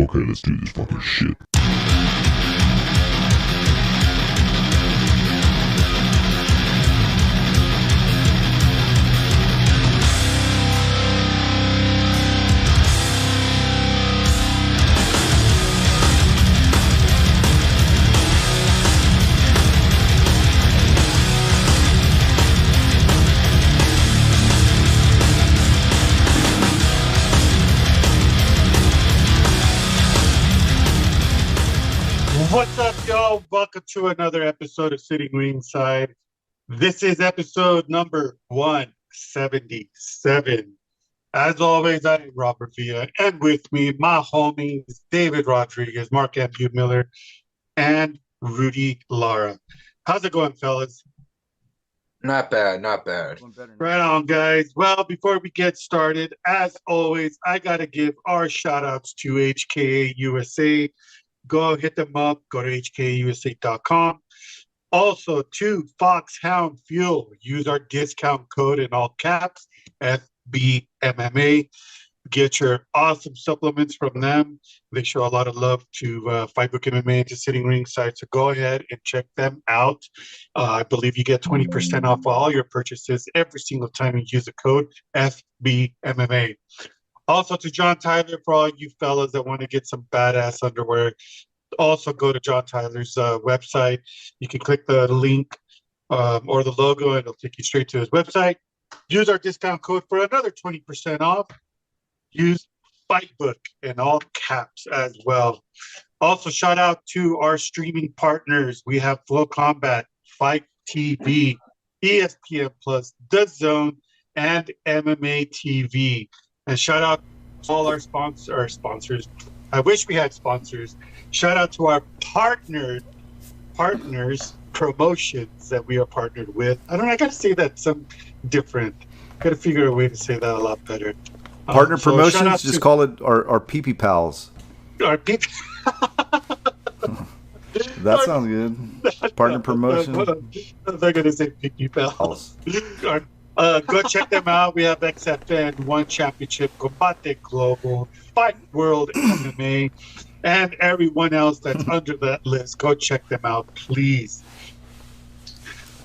Okay, let's do this fucking shit. What's up, y'all? Welcome to another episode of Sitting Ringside. This is episode number 177. As always, I'm Robert Villa, and with me, my homies, David Rodriguez, Mark M. Miller, and Rudy Lara. How's it going, fellas? Not bad, not bad. Right on, guys. Well, before we get started, as always, I got to give our shout-outs to HKA USA. Go hit them up. Go to hkusa.com. Also, to Foxhound Fuel. Use our discount code in all caps, FBMMA. Get your awesome supplements from them. They show a lot of love to FightbookMMA and to Sitting Ringside. So go ahead and check them out. I believe you get 20% off all your purchases every single time you use the code FBMMA. Also to John Tyler, for all you fellas that want to get some badass underwear, also go to John Tyler's website. You can click the link or the logo, and it'll take you straight to his website. Use our discount code for another 20% off. Use FightBook in all caps as well. Also, shout out to our streaming partners. We have Flow Combat, Fight TV, ESPN Plus, The Zone, and MMA TV. And shout out to all our sponsors. I wish we had sponsors. Shout out to our partners, promotions that we are partnered with. I got to say that some different. Got to figure a way to say that a lot better. Partner promotions, just call it our pee-pee pals. Our pee-pee. That sounds good. Partner promotion. I'm not going to say pee-pee pals. Go check them out. We have XFN, One Championship, Combate Global, Fight World MMA, and everyone else that's under that list. Go check them out, please.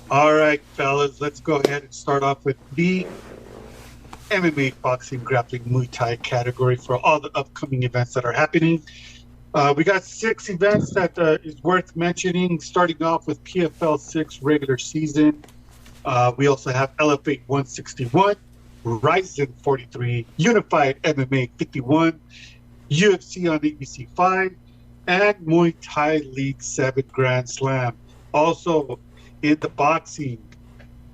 All right, fellas, let's go ahead and start off with the MMA, boxing, grappling, Muay Thai category for all the upcoming events that are happening. We got 6 events that is worth mentioning, starting off with PFL 6 regular season. We also have LFA 161, Ryzen 43, Unified MMA 51, UFC on ABC 5, and Muay Thai League 7 Grand Slam. Also in the boxing,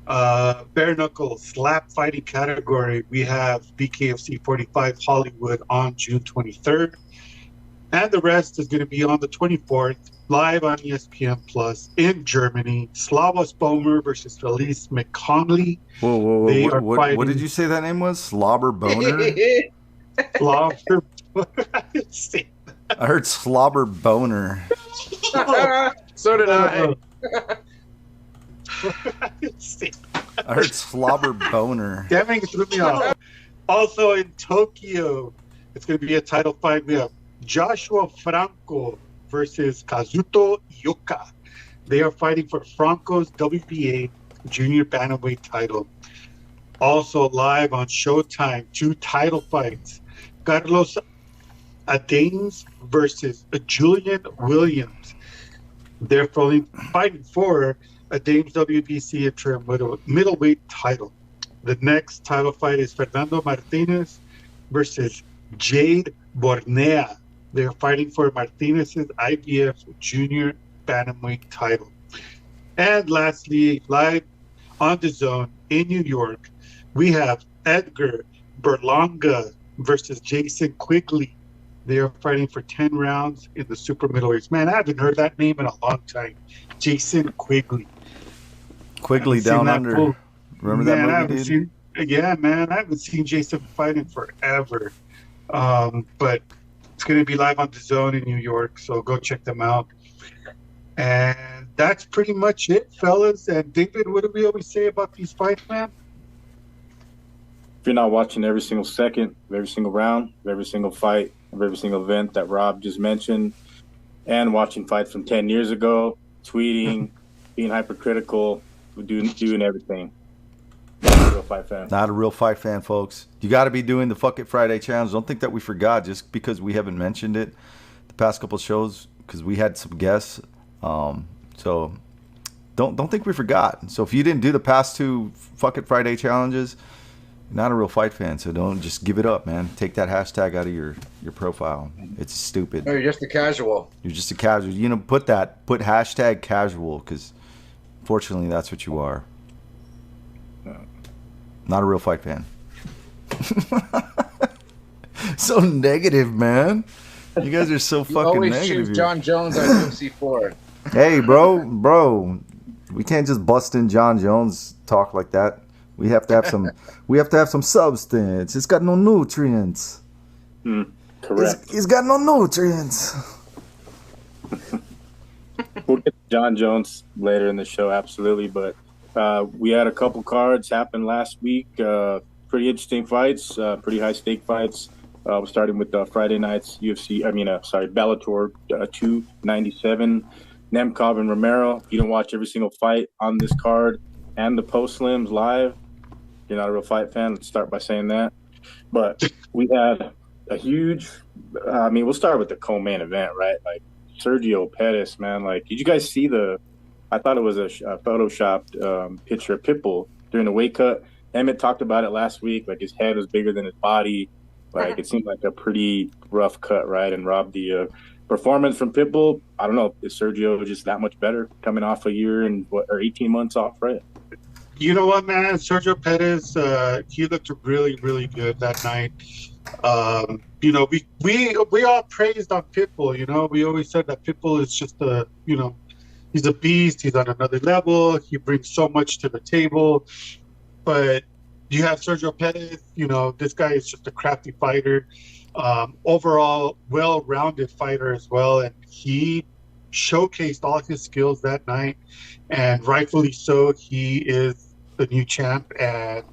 bare knuckle slap fighting category, we have BKFC 45 Hollywood on June 23rd. And the rest is going to be on the 24th, live on ESPN Plus in Germany. Slavos Bomer versus Felice McConley. Whoa. What did you say that name was? Slobber Boner? Slobber. I heard Slobber Boner. So did I. I heard Slobber Boner. Damn it, threw me off. Also in Tokyo, it's going to be a title fight. We have Joshua Franco versus Kazuto Ioka. They are fighting for Franco's WBA junior bantamweight title. Also live on Showtime, 2 title fights. Carlos Adames versus Julian Williams. They're fighting for Adames WBC interim middleweight title. The next title fight is Fernando Martinez versus Jade Bornea. They're fighting for Martinez's IBF junior bantamweight title. And lastly, live on the Zone in New York, we have Edgar Berlanga versus Jason Quigley. They are fighting for 10 rounds in the super middleweights. Man, I haven't heard that name in a long time. Jason Quigley. Quigley Down Under. Remember that movie, dude? Yeah, man. I haven't seen Jason fight in forever. But it's going to be live on the Zone in New York, so go check them out. And that's pretty much it, fellas. And David, what do we always say about these fights, man? If you're not watching every single second of every single round of every single fight, of every single event that Rob just mentioned, and watching fights from 10 years ago, tweeting, being hypercritical, doing everything. Not a real fight fan. Not a real fight fan, folks. You got to be doing the Fuck It Friday challenge. Don't think that we forgot just because we haven't mentioned it the past couple shows because we had some guests. So don't think we forgot. So if you didn't do the past 2 Fuck It Friday challenges, you're not a real fight fan. So don't just give it up, man. Take that hashtag out of your profile. It's stupid. No, you're just a casual. You're just a casual. You know, put hashtag casual because fortunately that's what you are. Not a real fight fan. So negative, man. You guys are so fucking always negative. Choose John Jones on UFC 4. Hey, bro. We can't just bust in John Jones talk like that. We have to have some. We have to have some substance. It's got no nutrients. Correct. It's got no nutrients. We'll get to John Jones later in the show, absolutely. But we had a couple cards happen last week. Pretty interesting fights, pretty high stake fights. Starting with Friday night's Bellator 297, Nemkov and Romero. If you don't watch every single fight on this card and the post slims live, you're not a real fight fan. Let's start by saying that. But we had a huge. We'll start with the co-main event, right? Like Sergio Pettis, man. Like, did you guys see the? I thought it was a photoshopped picture of Pitbull during the weight cut. Emmett talked about it last week. Like, his head was bigger than his body. Like, it seemed like a pretty rough cut, right? And Rob, the performance from Pitbull, I don't know, is Sergio just that much better coming off a year and 18 months off, right? You know what, man? Sergio Pettis, he looked really, really good that night. We all praised on Pitbull. You know, we always said that Pitbull is just he's a beast. He's on another level. He brings so much to the table. But you have Sergio Pettis. You know, this guy is just a crafty fighter. Overall, well-rounded fighter as well, and he showcased all his skills that night, and rightfully so. He is the new champ, and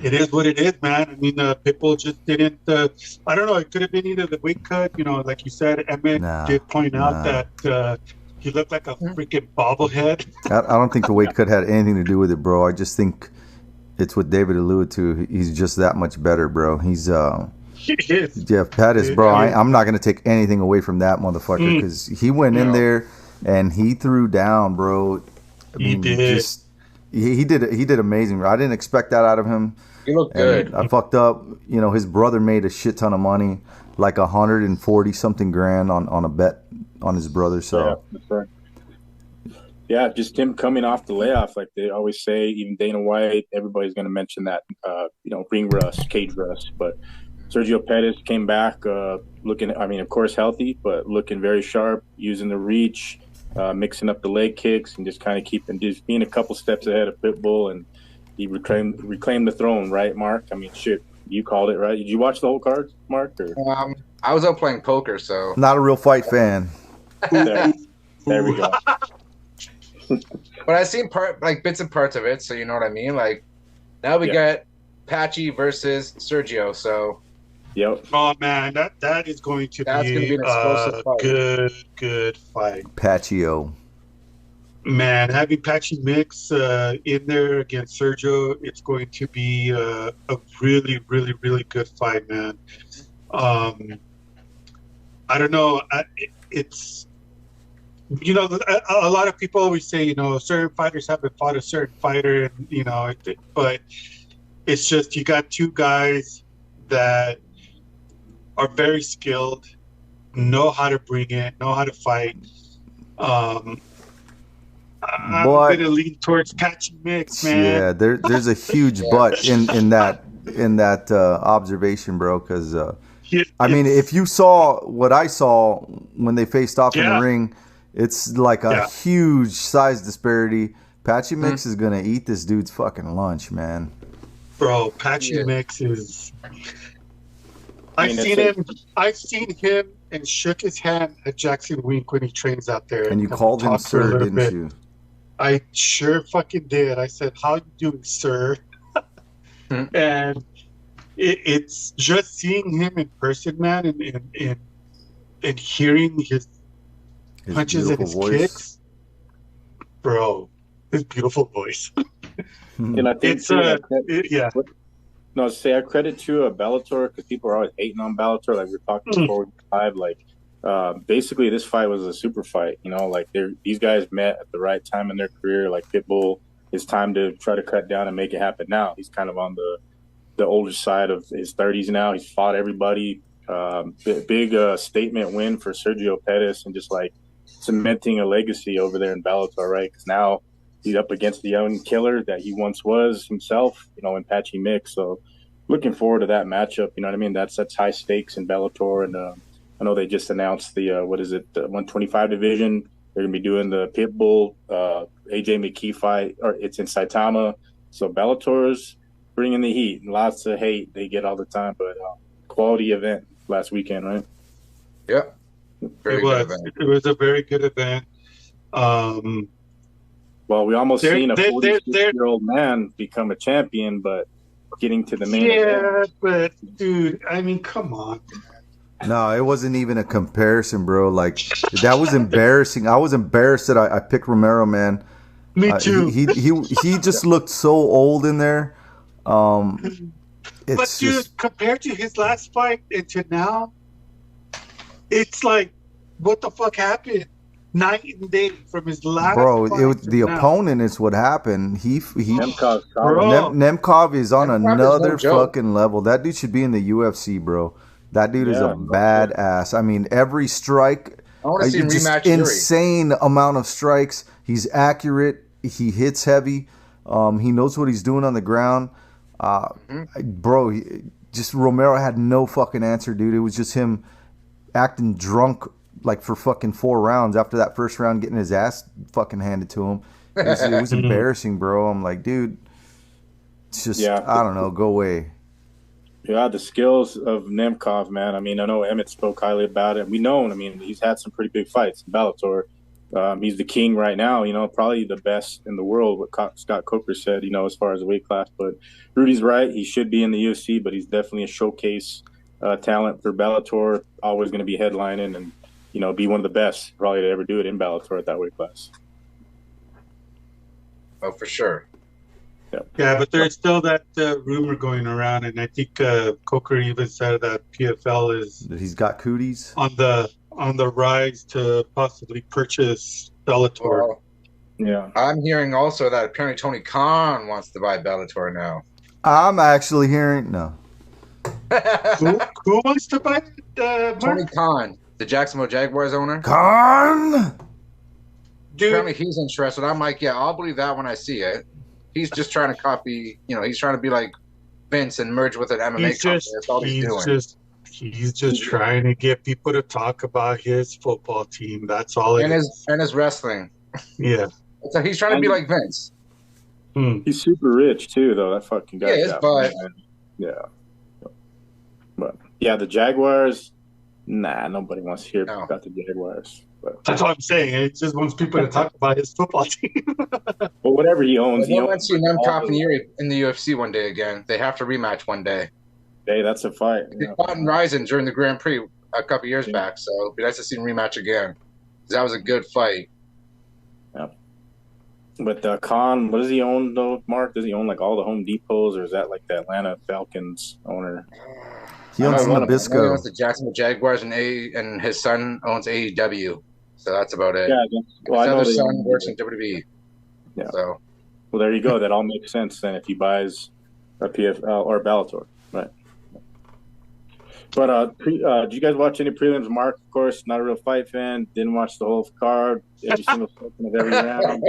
it is what it is, man. I mean, Pitbull just didn't. I don't know. It could have been either the weight cut, like you said. Emmett did point out that he looked like a freaking bobblehead. I don't think the weight cut had anything to do with it, bro. I just think it's what David alluded to. He's just that much better, bro. He's Jeff Pettis, bro. I'm not gonna take anything away from that motherfucker because he went in there and he threw down, bro. He did. He did amazing, bro. I didn't expect that out of him. He looked good. I fucked up. His brother made a shit ton of money, like 140 something grand on a bet on his brother. So yeah, that's right. Yeah, just him coming off the layoff, like they always say. Even Dana White, everybody's going to mention that. Ring rust, cage rust. But Sergio Pettis came back looking. Of course, healthy, but looking very sharp, using the reach. Mixing up the leg kicks and just kind of being a couple steps ahead of Pitbull, and he reclaimed the throne, right, Mark? I mean, shit, you called it, right? Did you watch the whole card, Mark? Or? I was out playing poker, so not a real fight fan. There we go. But I seen bits and parts of it, so you know what I mean. Like now we got Patchy versus Sergio, so. Yep. Oh man, that is going to be an explosive fight. Good fight. Paccio. Man, having Patchy Mix in there against Sergio, it's going to be a really, really, really good fight, man. I don't know. It's a lot of people always say certain fighters haven't fought a certain fighter, and but it's just you got two guys that are very skilled, know how to bring it, know how to fight. I'm going to lean towards Patchy Mix, man. Yeah, there's a huge but in that observation, bro. Because if you saw what I saw when they faced off in the ring, it's like a huge size disparity. Patchy Mix is gonna eat this dude's fucking lunch, man. Bro, Patchy Mix is. I've seen him and shook his hand at Jackson Wink when he trains out there. And you called him sir, didn't you? I sure fucking did. I said, "How you doing, sir?" And it's just seeing him in person, man, and hearing his His punches and beautiful his voice. kicks, bro. His beautiful voice. And I think It's too, yeah. no, say I credit to Bellator because people are always hating on Bellator. Like we were talking Mm. before we went live, like basically this fight was a super fight. You know, like these guys met at the right time in their career. Like Pitbull, it's time to try to cut down and make it happen now. He's kind of on the older side of his 30s now. He's fought everybody. Big statement win for Sergio Pettis and just like cementing a legacy over there in Bellator, right? Because now he's up against the young killer that he once was himself, you know, in Patchy Mix. So looking forward to that matchup. You know what I mean? That's high stakes in Bellator, and I know they just announced the the 125 division. They're gonna be doing the Pitbull AJ McKee fight, or it's in Saitama. So Bellator's bringing the heat. Lots of hate they get all the time, but quality event last weekend, right? Yep. Very good event. It was a very good event. Well, we almost seen a they're 46-year-old man become a champion, but getting to the main event. yeah, but dude, I mean, come on. No, it wasn't even a comparison, bro. Like that was embarrassing. I was embarrassed that I picked Romero, man. Me too. He just looked so old in there. But It's dude, just, compared to his last fight and to now, it's like, what the fuck happened? Night and day from his last bro. fight It was to the now. opponent is what happened. Nemkov, Bro. Nemkov is on Nemkov is no another joke. fucking level. That dude should be in the UFC, bro. That dude is a Yeah. badass. I mean, every strike, I want to see him just rematch Yuri. insane amount of strikes. He's accurate. He hits heavy. He knows what he's doing on the ground. Bro, just Romero had no fucking answer, dude. It was just him acting drunk like for fucking 4 rounds after that first round, getting his ass fucking handed to him. It was embarrassing, bro. I'm like, dude, it's just, Yeah. I don't know, go away. Yeah, the skills of Nemkov, man. I mean, I know Emmett spoke highly about it. We know, I mean, he's had some pretty big fights in Bellator. He's the king right now, you know, probably the best in the world, what Scott Coker said, you know, as far as the weight class. But Rudy's right. He should be in the UFC, but he's definitely a showcase talent for Bellator, always going to be headlining and, you know, be one of the best probably to ever do it in Bellator at that weight class. Oh, for sure. Yeah, but there's still that rumor going around, and I think Coker even said that PFL is He's got cooties. on the rise to possibly purchase Bellator. Well, Yeah. I'm hearing also that apparently Tony Khan wants to buy Bellator now. I'm actually hearing, no. Who wants to buy Tony Mark? Khan, the Jacksonville Jaguars owner. Khan! Dude, Apparently he's interested. I'm like, yeah, I'll believe that when I see it. He's just trying to copy, you know, he's trying to be like Vince and merge with an MMA he's company. just That's all he's doing. he's just trying to get people to talk about his football team. That's all it And is. his wrestling. Yeah. So he's trying to be like Vince. He's super rich too, though. That fucking guy. He is, but yeah. But yeah, the Jaguars. Nah, nobody wants to hear about the Jaguars. But That's what I'm saying. It just wants people to talk about his football team. well, whatever he owns, I want to see Nemkov and Yuri in the UFC one day again. They have to rematch one day. Hey, that's a fight. They fought in Ryzen during the Grand Prix a couple years back, so it'd be nice to see them rematch again. That was a good fight. Yeah. But Khan, what does he own though, Mark? Does he own like all the Home Depots, or is that like the Atlanta Falcons owner? He owns He Nabisco. owns the Jacksonville Jaguars, and his son owns AEW. So that's about it. Yeah. Well, his I know other they son own- works in WWE. Yeah. So Well, there you go. That all makes sense then if he buys a PFL or a Bellator, right? But did you guys watch any prelims? Mark, of course, not a real fight fan. Didn't watch the whole card, every single second of every round.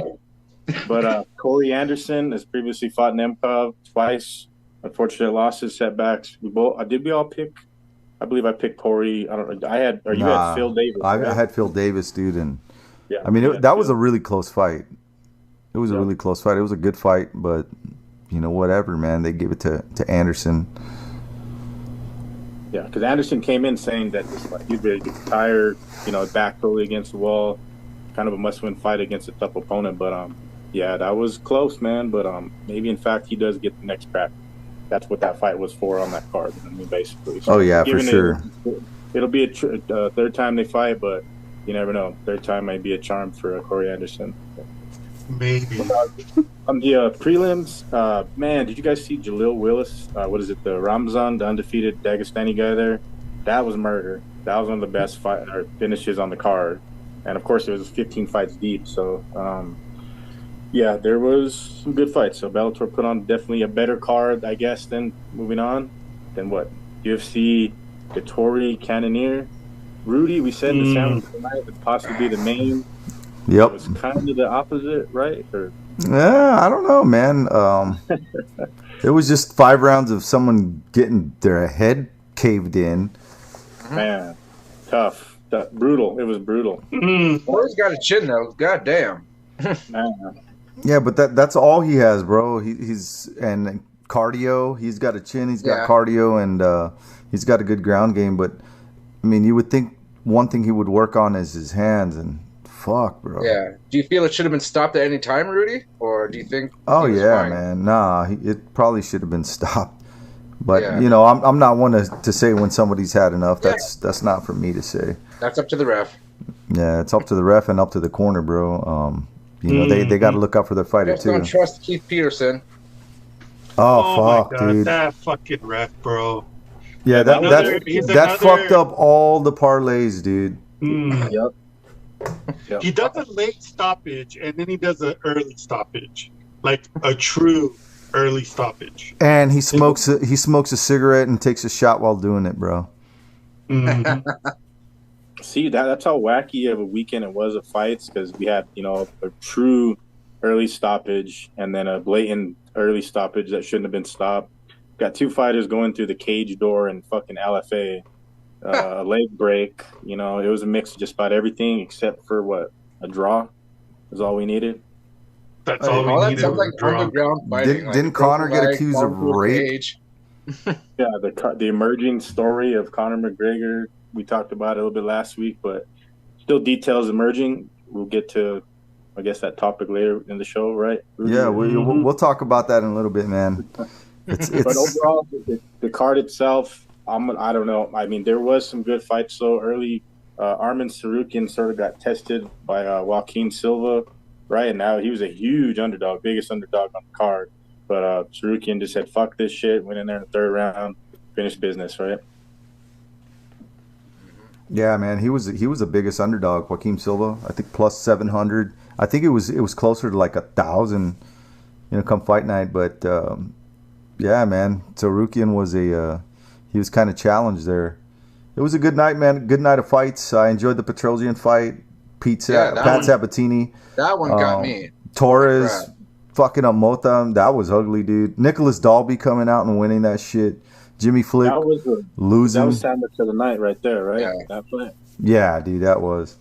But Corey Anderson has previously fought Nemkov twice. Unfortunate losses, setbacks. We all pick? I believe I picked Corey. I don't know. You had Phil Davis. I right? had Phil Davis, dude, and Yeah, I mean, yeah, that was Phil. a really close fight. It was a really close fight. It was a good fight, but you know, whatever, man. They gave it to Anderson. Yeah, because Anderson came in saying that he's ready to get tired, you know, back totally against the wall, kind of a must-win fight against a tough opponent. But yeah, that was close, man. But maybe in fact he does get the next crack that's what that fight was for on that card. I mean, basically. So Oh yeah, for sure. It'll be a third time they fight, but you never know. Third time might be a charm for Corey Anderson. Maybe. On the prelims, man, did you guys see Jalil Willis? What is it, the Ramzan, the undefeated Dagestani guy there? That was murder. That was one of the best finishes on the card. And, of course, it was 15 fights deep. So, yeah, there was some good fights. So Bellator put on definitely a better card, I guess, than moving on. Then what? UFC, Vittori, Cannonier. Rudy, we said the sound tonight would possibly be the main. Yep. It was kind of the opposite, right? Or yeah, I don't know, man. It was just 5 rounds of someone getting their head caved in. Man, tough, brutal. It was brutal. Corey's got a chin though. God damn. Man. Yeah, but that's all he has, bro. He's and cardio. He's got a chin. He's got cardio, and he's got a good ground game. But I mean, you would think one thing he would work on is his hands, and fuck, bro. Yeah. Do you feel it should have been stopped at any time, Rudy, or do you think? Oh he was yeah, fine? man. Nah, it probably should have been stopped. But you know, I'm not one to say when somebody's had enough. That's not for me to say. That's up to the ref. Yeah, it's up to the ref and up to the corner, bro. You know, they got to look out for their fighter Just too. don't trust Keith Peterson. Oh fuck, my God, dude. that fucking ref, bro. Yeah, that fucked up all the parlays, dude. Yep. He does a late stoppage, and then he does an early stoppage, like a true early stoppage. And he smokes a cigarette and takes a shot while doing it, bro. See, that's how wacky of a weekend it was of fights, because we had, you know, a true early stoppage and then a blatant early stoppage that shouldn't have been stopped. Got 2 fighters going through the cage door and fucking LFA, a leg break. You know, it was a mix of just about everything except for a draw is all we needed. That's all we needed. That sounds like underground fighting. Didn't Conor get accused of rape? Yeah, the emerging story of Conor McGregor. We talked about it a little bit last week, but still details emerging. We'll get to, I guess, that topic later in the show, right? Yeah, we'll talk about that in a little bit, man. It's But overall, the card itself, I don't know. I mean, there was some good fights so early. Arman Sarukian sort of got tested by Joaquin Silva, right? And now he was a huge underdog, biggest underdog on the card. But Sarukian just said, fuck this shit, went in there in the 3rd round, finished business, right? Yeah, man, he was the biggest underdog, Joaquin Silva. I think plus 700. I think it was closer to like 1,000, you know, come fight night. But yeah, man, Sarukian was he was kind of challenged there. It was a good night, man. Good night of fights. I enjoyed the Petrosian fight. Pat Sabatini. That one got me. Torres fucking up Motham. That was ugly, dude. Nicholas Dalby coming out and winning that shit. Jimmy Flick losing. That was sandwich of the night right there, right? Yeah. That fight. Yeah, dude, that was.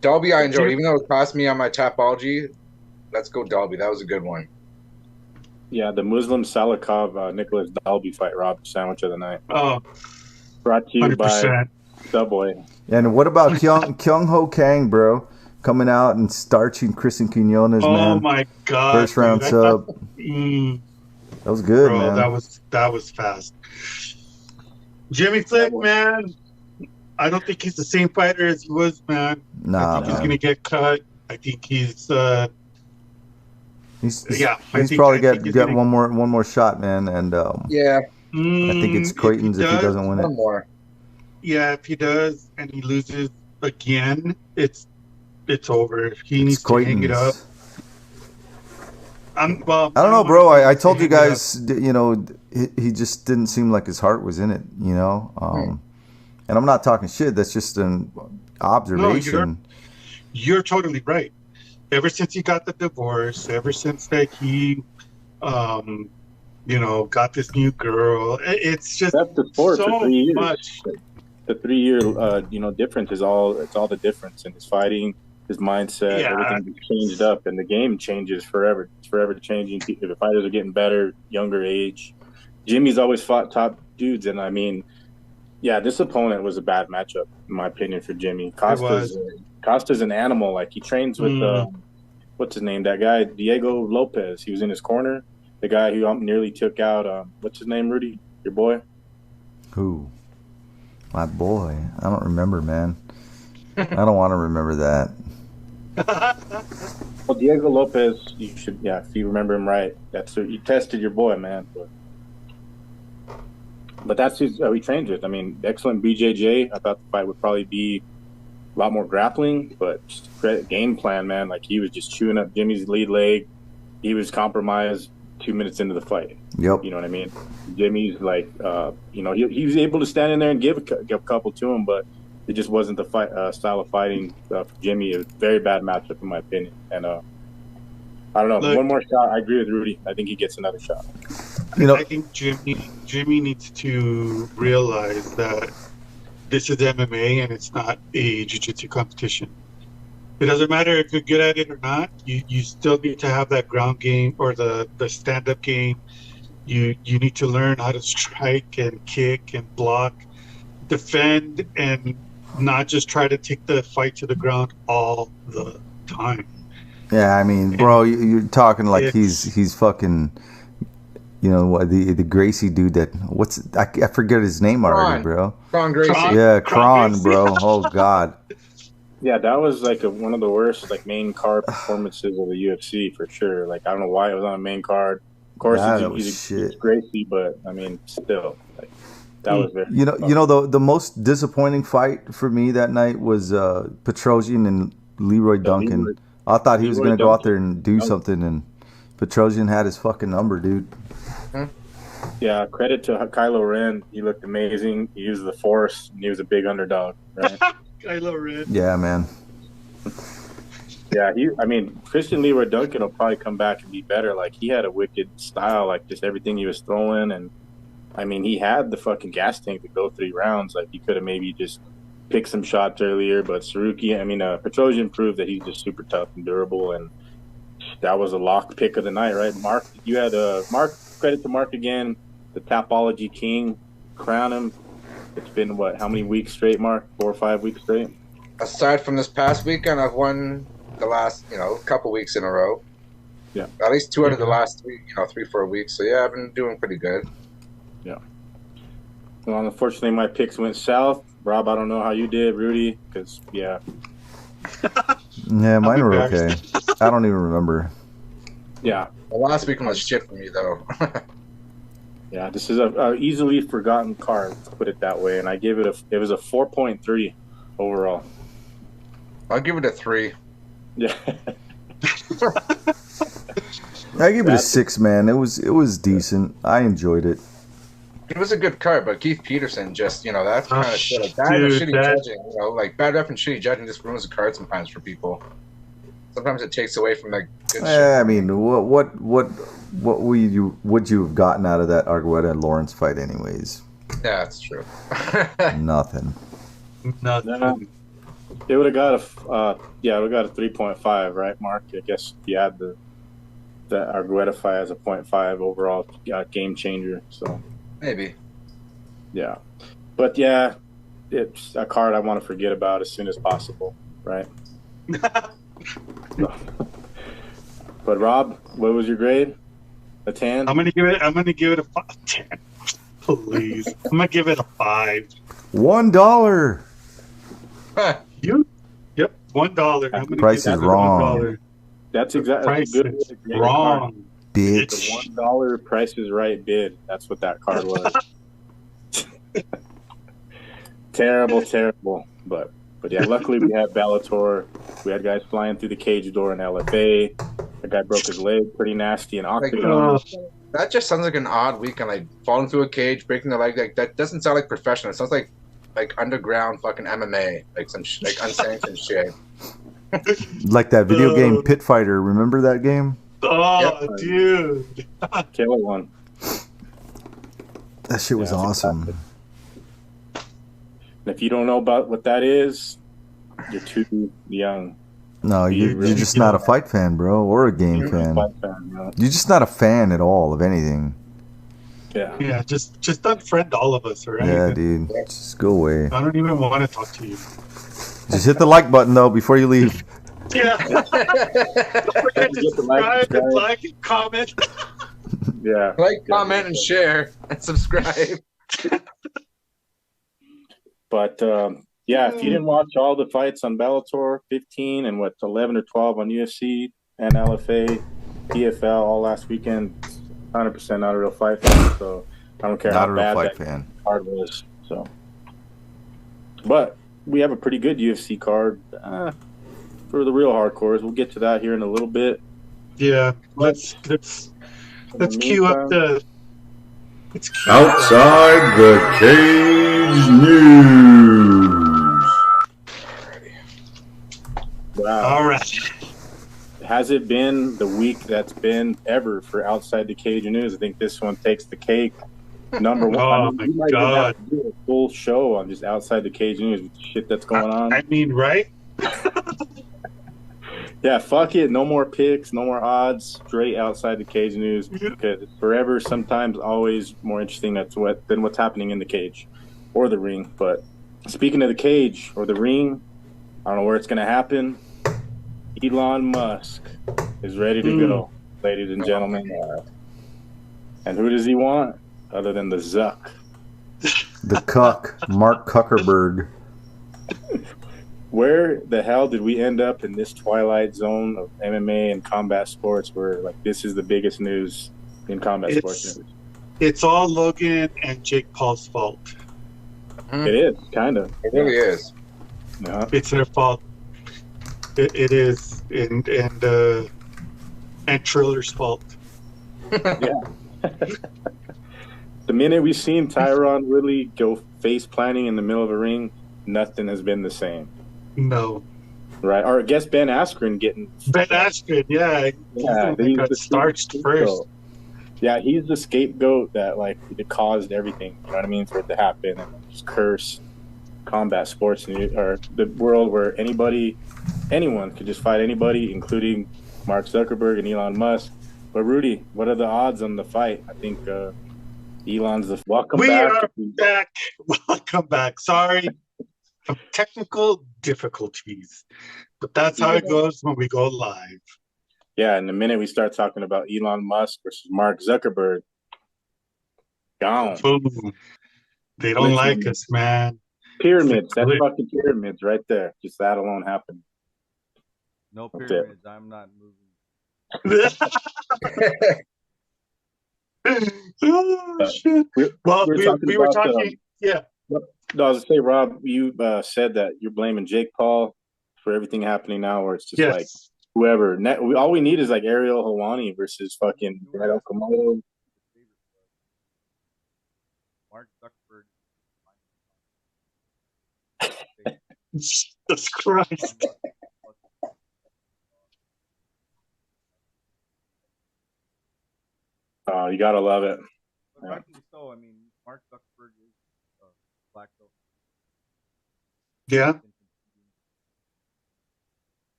Dalby I enjoyed, even though it cost me on my Tapology. Let's go Dalby. That was a good one. Yeah, the Muslim Salikov Nicholas Dalby fight robbed sandwich of the night. Oh, brought to you 100%. by Subway. And what about Kyung Ho Kang, bro? Coming out and starching Kristen Quinones, man. Oh my God! First round sub. That was good, bro, man. That was fast. Jimmy Flick, man. I don't think he's the same fighter as he was, man. Nah, I think he's gonna get cut. I think he's probably got one more shot, man. And yeah, I think it's Creighton's if he doesn't win it. One more. Yeah, if he does and he loses again, it's over. He needs to hang it up. I don't know, bro. I told you guys, you know, he just didn't seem like his heart was in it, you know. And I'm not talking shit. That's just an observation. No, you're totally right. Ever since he got the divorce, ever since that he, you know, got this new girl, it's just that's the sport so for 3 years. much. The 3 year, you know, difference is all the difference in his fighting, his mindset, everything changed up, and the game changes forever. It's forever changing. The fighters are getting better, younger age. Jimmy's always fought top dudes, and I mean, yeah, this opponent was a bad matchup in my opinion for Jimmy. Costa's an animal. Like he trains with what's his name? That guy Diego Lopez. He was in his corner. the guy who nearly took out what's his name, Rudy, your boy. Who? My boy. I don't remember, man. I don't want to remember that. Well, Diego Lopez, you should, yeah, if you remember him right, you tested your boy, man. But that's how he trains with. I mean, excellent BJJ. I thought the fight would probably be a lot more grappling, but game plan, man. Like, he was just chewing up Jimmy's lead leg. He was compromised 2 minutes into the fight. Yep. You know what I mean? Jimmy's like, he was able to stand in there and give a couple to him, but it just wasn't the fight style of fighting for Jimmy. It was a very bad matchup, in my opinion. And I don't know. Look, one more shot. I agree with Rudy. I think he gets another shot. I think Jimmy needs to realize that this is MMA and it's not a jiu-jitsu competition. It doesn't matter if you're good at it or not. You still need to have that ground game or the stand-up game. You need to learn how to strike and kick and block, defend, and not just try to take the fight to the ground all the time. Yeah, I mean, bro, you're talking like he's fucking, the Gracie dude that I forget his name already, bro. Kron Gracie. Yeah, Kron, bro. Oh God. Yeah, that was like one of the worst main card performances of the UFC for sure. Like, I don't know why it was on a main card. Of course, he's Gracie, but I mean, still, that was very. The most disappointing fight for me that night was Petrosian and Leroy Duncan. I thought he was going to go out there and do something, and Petrosian had his fucking number, dude. Yeah, credit to Kylo Ren. He looked amazing. He used the Force, and he was a big underdog, right? Kylo Ren. Yeah, man. Yeah, Christian Leroy Duncan will probably come back and be better. Like, he had a wicked style, like just everything he was throwing, and I mean, he had the fucking gas tank to go 3 rounds. Like, he could have maybe just picked some shots earlier, but Petrosian proved that he's just super tough and durable, and that was a lock pick of the night, right? Mark, you had credit to Mark again, the Tapology King, crown him. It's been how many weeks straight, Mark? 4 or 5 weeks straight? Aside from this past weekend, I've won the last, couple weeks in a row. Yeah. At least 2 out of the last 3-4 weeks. So yeah, I've been doing pretty good. Yeah. Well, unfortunately, my picks went south. Rob, I don't know how you did, Rudy, because yeah, mine were okay. I don't even remember. Yeah, the last week was shit for me though. Yeah, this is a easily forgotten card, to put it that way, and I gave it it was a 4.3 overall. I'll give it a 3. Yeah. I give it a 6, man. It was decent. I enjoyed it. It was a good card, but Keith Peterson just, that's kind of shit. Like, bad and shitty judging, bad ref and shitty judging just ruins the card sometimes for people. Sometimes it takes away from good shit. I mean, what would you have gotten out of that Argueta and Lawrence fight, anyways? Yeah, that's true. Nothing. It would have got a 3.5, right, Mark? I guess you had the Argueta fight as a 0.5 overall game changer. So maybe. Yeah, but yeah, it's a card I want to forget about as soon as possible, right? But Rob, what was your grade? A 10? I'm gonna give it a 10. Please, I'm gonna give it a 5. $1. Yep, $1. Price is wrong. That's exactly good. Wrong, bitch. The $1 Price is Right bid. That's what that card was. Terrible. But yeah, luckily we had Bellator. We had guys flying through the cage door in LFA. The guy broke his leg pretty nasty in Octagon. That just sounds like an odd weekend, like falling through a cage, breaking the leg. Like, that doesn't sound like professional. It sounds like underground fucking MMA, like some unsanctioned shit. Like that video game Pit Fighter. Remember that game? Oh, yep. Dude. Killer one. That shit was awesome. And if you don't know about what that is, you're too young. No, you're just not a fight fan, bro, or a game fan. You're just not a fan at all of anything. Yeah, just unfriend all of us, alright? Yeah, dude. Just go away. I don't even want to talk to you. Just hit the like button, though, before you leave. Yeah. Don't forget to subscribe and like and comment. Yeah. Like, comment, and share, and subscribe. But yeah, if you didn't watch all the fights on Bellator 15 and 11 or 12 on UFC and LFA, PFL all last weekend, 100% not a real fight fan. So I don't care Not how a real bad fight that fan. card was. So, but we have a pretty good UFC card for the real hardcores. We'll get to that here in a little bit. Yeah, let's queue up the. Outside the Cage News. Wow. All right. Has it been the week that's been ever for Outside the Cage News? I think this one takes the cake. Number one. Oh my we might even God. have to do a full show on just Outside the Cage News with the shit that's going on. I mean, right? Yeah, fuck it. No more picks, no more odds. Straight Outside the Cage News, because it's forever, sometimes always more interesting than what's happening in the cage or the ring. But speaking of the cage or the ring, I don't know where it's going to happen. Elon Musk is ready to go, ladies and gentlemen. And who does he want other than the Zuck? The cuck, Mark Zuckerberg. Where the hell did we end up in this twilight zone of MMA and combat sports where, like, this is the biggest news in combat sports news? It's all Logan and Jake Paul's fault. It is, kind of. It really is. Yeah. It's their fault. It is, and Triller's fault. Yeah. The minute we've seen Tyron Woodley go face planting in the middle of a ring, nothing has been the same. No. Right. Or I guess Ben Askren getting. Ben Askren, yeah. He got starched first. Yeah, he's the scapegoat that, like, it caused everything, you know what I mean, for it to happen, and just curse combat sports or the world where anyone could just fight anybody, including Mark Zuckerberg and Elon Musk. But Rudy, what are the odds on the fight? I think Elon's the welcome back. We are back. Welcome back. Sorry. Technical difficulties. But that's how it goes when we go live. Yeah, and the minute we start talking about Elon Musk versus Mark Zuckerberg, gone. Boom. They don't like us, man. Pyramids. That's fucking pyramids right there. Just that alone happened. No pyramids. I'm not moving. Oh, shit. Well, we were talking. Yeah. No, I was gonna say, Rob, you said that you're blaming Jake Paul for everything happening now, where it's just like whoever. All we need is like Ariel Helwani versus fucking Brett Okamoto. Mark Zuckerberg. Jesus Christ. Oh, you gotta love it. But rightfully so. I mean, Mark Zuckerberg is black belt. Yeah.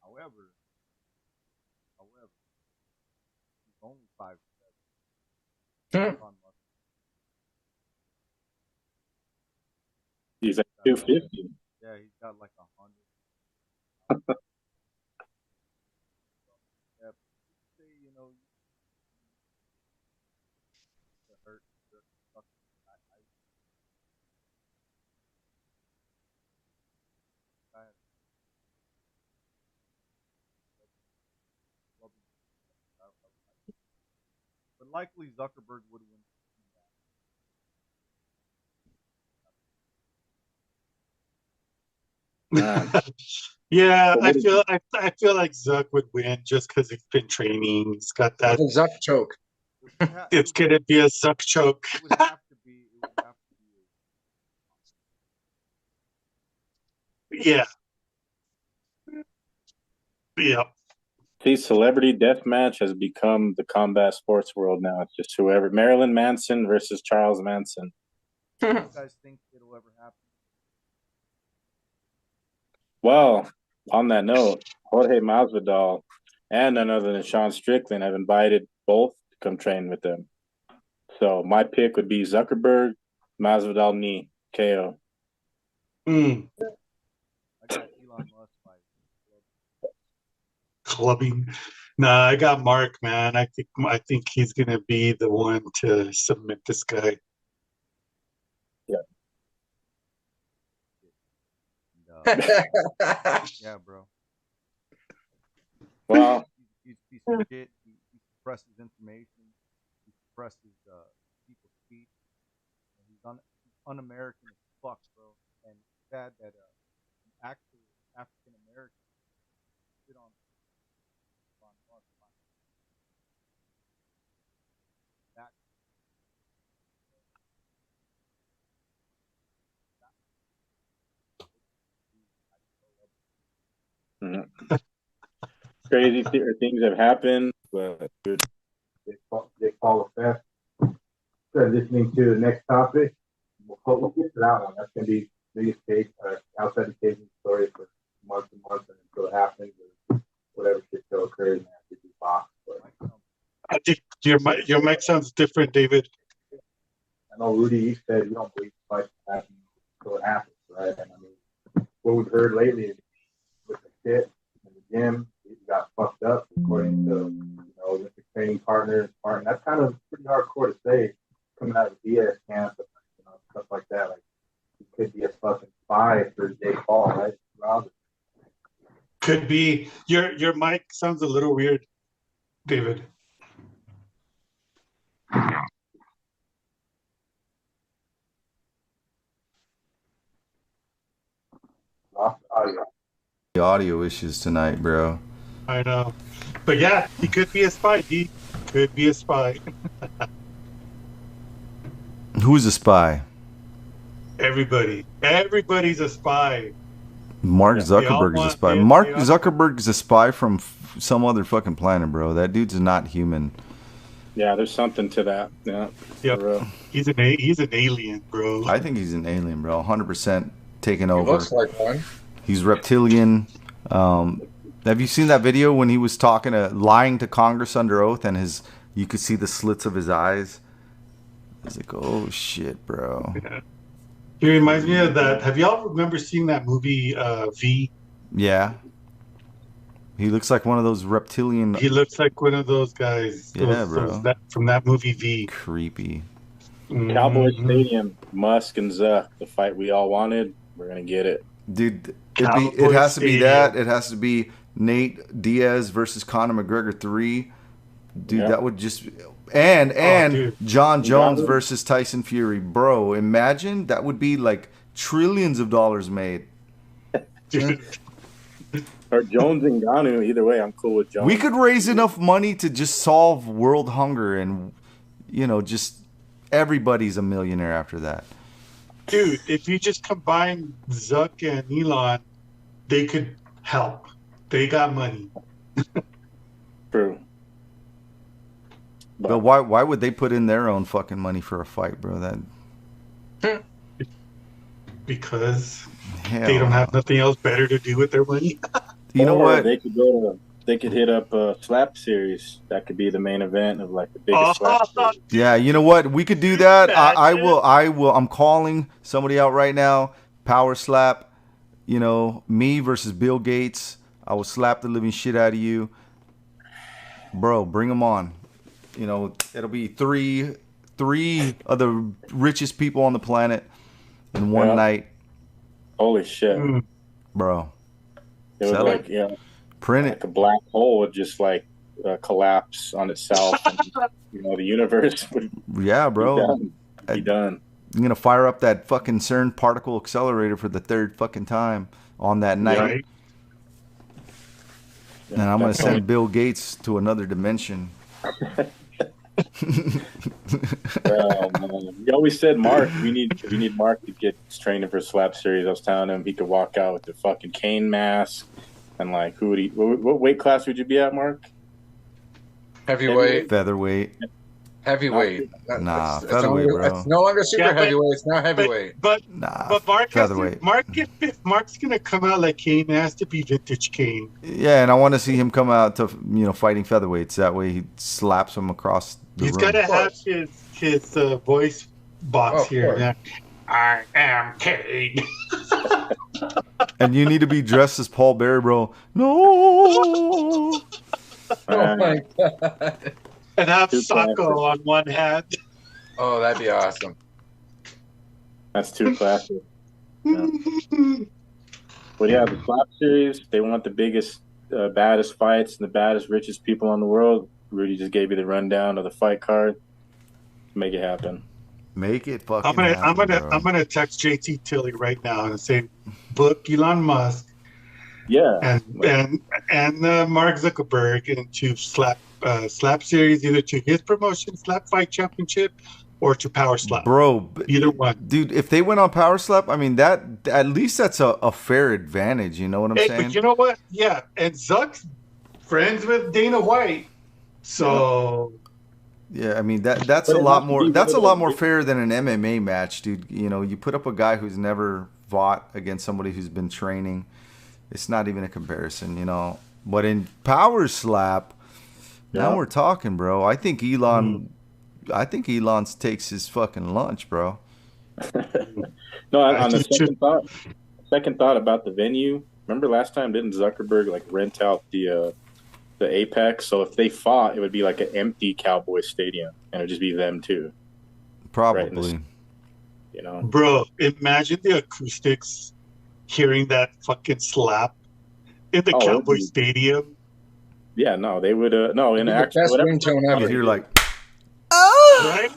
However, he's only 5'7". He's at 250. Yeah, he's got like 100. Yeah, you know, hurt. But likely Zuckerberg would win. Yeah, I feel like Zuck would win just because he's been training. He's got that Zuck choke. It's gonna be a Zuck choke. It would have to be. Yeah. Yeah. See, celebrity deathmatch has become the combat sports world now. It's just whoever. Marilyn Manson versus Charles Manson. Do you guys think it'll ever happen? Well, on that note, Jorge Masvidal and none other than Sean Strickland have invited both to come train with them. So my pick would be Zuckerberg, Masvidal knee, KO. Mm. I got Elon Musk fight. clubbing. Nah, I got Mark, man. I think he's gonna be the one to submit this guy. Yeah. Yeah, bro. Well, He's a piece of shit. He suppresses information. He suppresses people's speech. He's un-American as fuck, bro. And it's sad that an actual African American sit on Musk that. crazy things have happened, but dude. They call it fast. Transitioning to the next topic, we'll get to that one. That's going to be the biggest case, outside the case story for months and months until it happens, or whatever shit still occurs and has to be boxed. But I think your mic sounds different, David. I know Rudy, you said you don't believe fights happen until it happens, right? And I mean, what we've heard lately is with the kid in the gym, he got fucked up according to with the training partner. That's kind of pretty hardcore to say coming out of the DS camp, stuff like that. Like he could be a fucking spy for Jake Paul, right? Robert. Could be. Your mic sounds a little weird, David. Lost audio. The audio issues tonight, bro. I know. But yeah, he could be a spy. He could be a spy. Who's a spy? Everybody's a spy. Mark Zuckerberg is a spy. Mark Zuckerberg is a spy from some other fucking planet, bro. That dude's not human. Yeah, there's something to that. Yeah. Yep. He's an alien, bro. I think he's an alien, bro. 100% taken over. He looks like one. He's reptilian. Have you seen that video when he was lying to Congress under oath, and you could see the slits of his eyes? It's like, oh shit, bro. Yeah. He reminds me of that. Have y'all remember seeing that movie V? Yeah. He looks like one of those reptilian. He looks like one of those guys. Yeah, bro. From that movie V. Creepy. Cowboy Stadium, Musk and Zuck, the fight we all wanted. We're gonna get it, dude. It has to be that. It has to be Nate Diaz versus Conor McGregor 3. Dude, that would just and John Jones versus Tyson Fury, bro. Imagine that would be like trillions of dollars made. Dude. Or Jones and Ngannou. Either way, I'm cool with Jones. We could raise enough money to just solve world hunger, and just everybody's a millionaire after that. Dude, if you just combine Zuck and Elon, they could help. They got money. True. But why would they put in their own fucking money for a fight, bro? Because they don't have nothing else better to do with their money. You know what? They could hit up a slap series. That could be the main event of like the biggest slap series. Yeah, you know what? We could do that. I will. I'm calling somebody out right now. Power slap. Me versus Bill Gates. I will slap the living shit out of you, bro. Bring them on. It'll be three of the richest people on the planet in one night. Holy shit, bro! It was print like a black hole would just collapse on itself. And, the universe would be done. I'm gonna fire up that fucking CERN particle accelerator for the third fucking time on that night. Right. And I'm gonna send Bill Gates to another dimension. You always said Mark. We need Mark to get training for slap series. I was telling him he could walk out with the fucking cane mask and who would he? What weight class would you be at, Mark? Heavyweight. Featherweight. Heavyweight. Featherweight, bro. It's no longer super heavyweight. It's now heavyweight. But Mark featherweight. If Mark's gonna come out like Kane, it has to be vintage Kane. Yeah, and I want to see him come out to fighting featherweights. That way he slaps him across the room. He's gotta have his voice box here. I am Kane. And you need to be dressed as Paul Bearer, bro. No. Oh my god. And have Too Sako classic. on one hand. Oh, that'd be awesome. That's too classic. Yeah. But yeah, the Slap Series, they want the biggest, baddest fights and the baddest, richest people in the world. Rudy just gave you the rundown of the fight card. Make it happen. Make it fucking happen, I'm gonna text JT Tilly right now and say, book Elon Musk Yeah. and Mark Zuckerberg into Slap Series, either to his promotion, Slap Fight Championship, or to Power Slap. Bro, Either one. dude, if they went on Power Slap, I mean, that at least that's a fair advantage. You know what I'm saying? But you know what? Yeah, and Zuck's friends with Dana White, so Yeah, I mean that's But a it lot has to more. be That's a one of lot those- more fair than an MMA match, dude. You know, you put up a guy who's never fought against somebody who's been training. It's not even a comparison, you know. But in Power Slap, now Yeah. we're talking, bro. I think Elon takes his fucking lunch, bro. No, I on the think second thought about the venue. Remember last time, didn't Zuckerberg like rent out the Apex? So if they fought, it would be like an empty Cowboy Stadium, and it'd just be them too. Probably. You know, bro, imagine the acoustics hearing that fucking slap in the Oh, it'd Cowboy be- Stadium. yeah, no, they would. No, in The actual best whatever. ringtone ever. You hear like Right?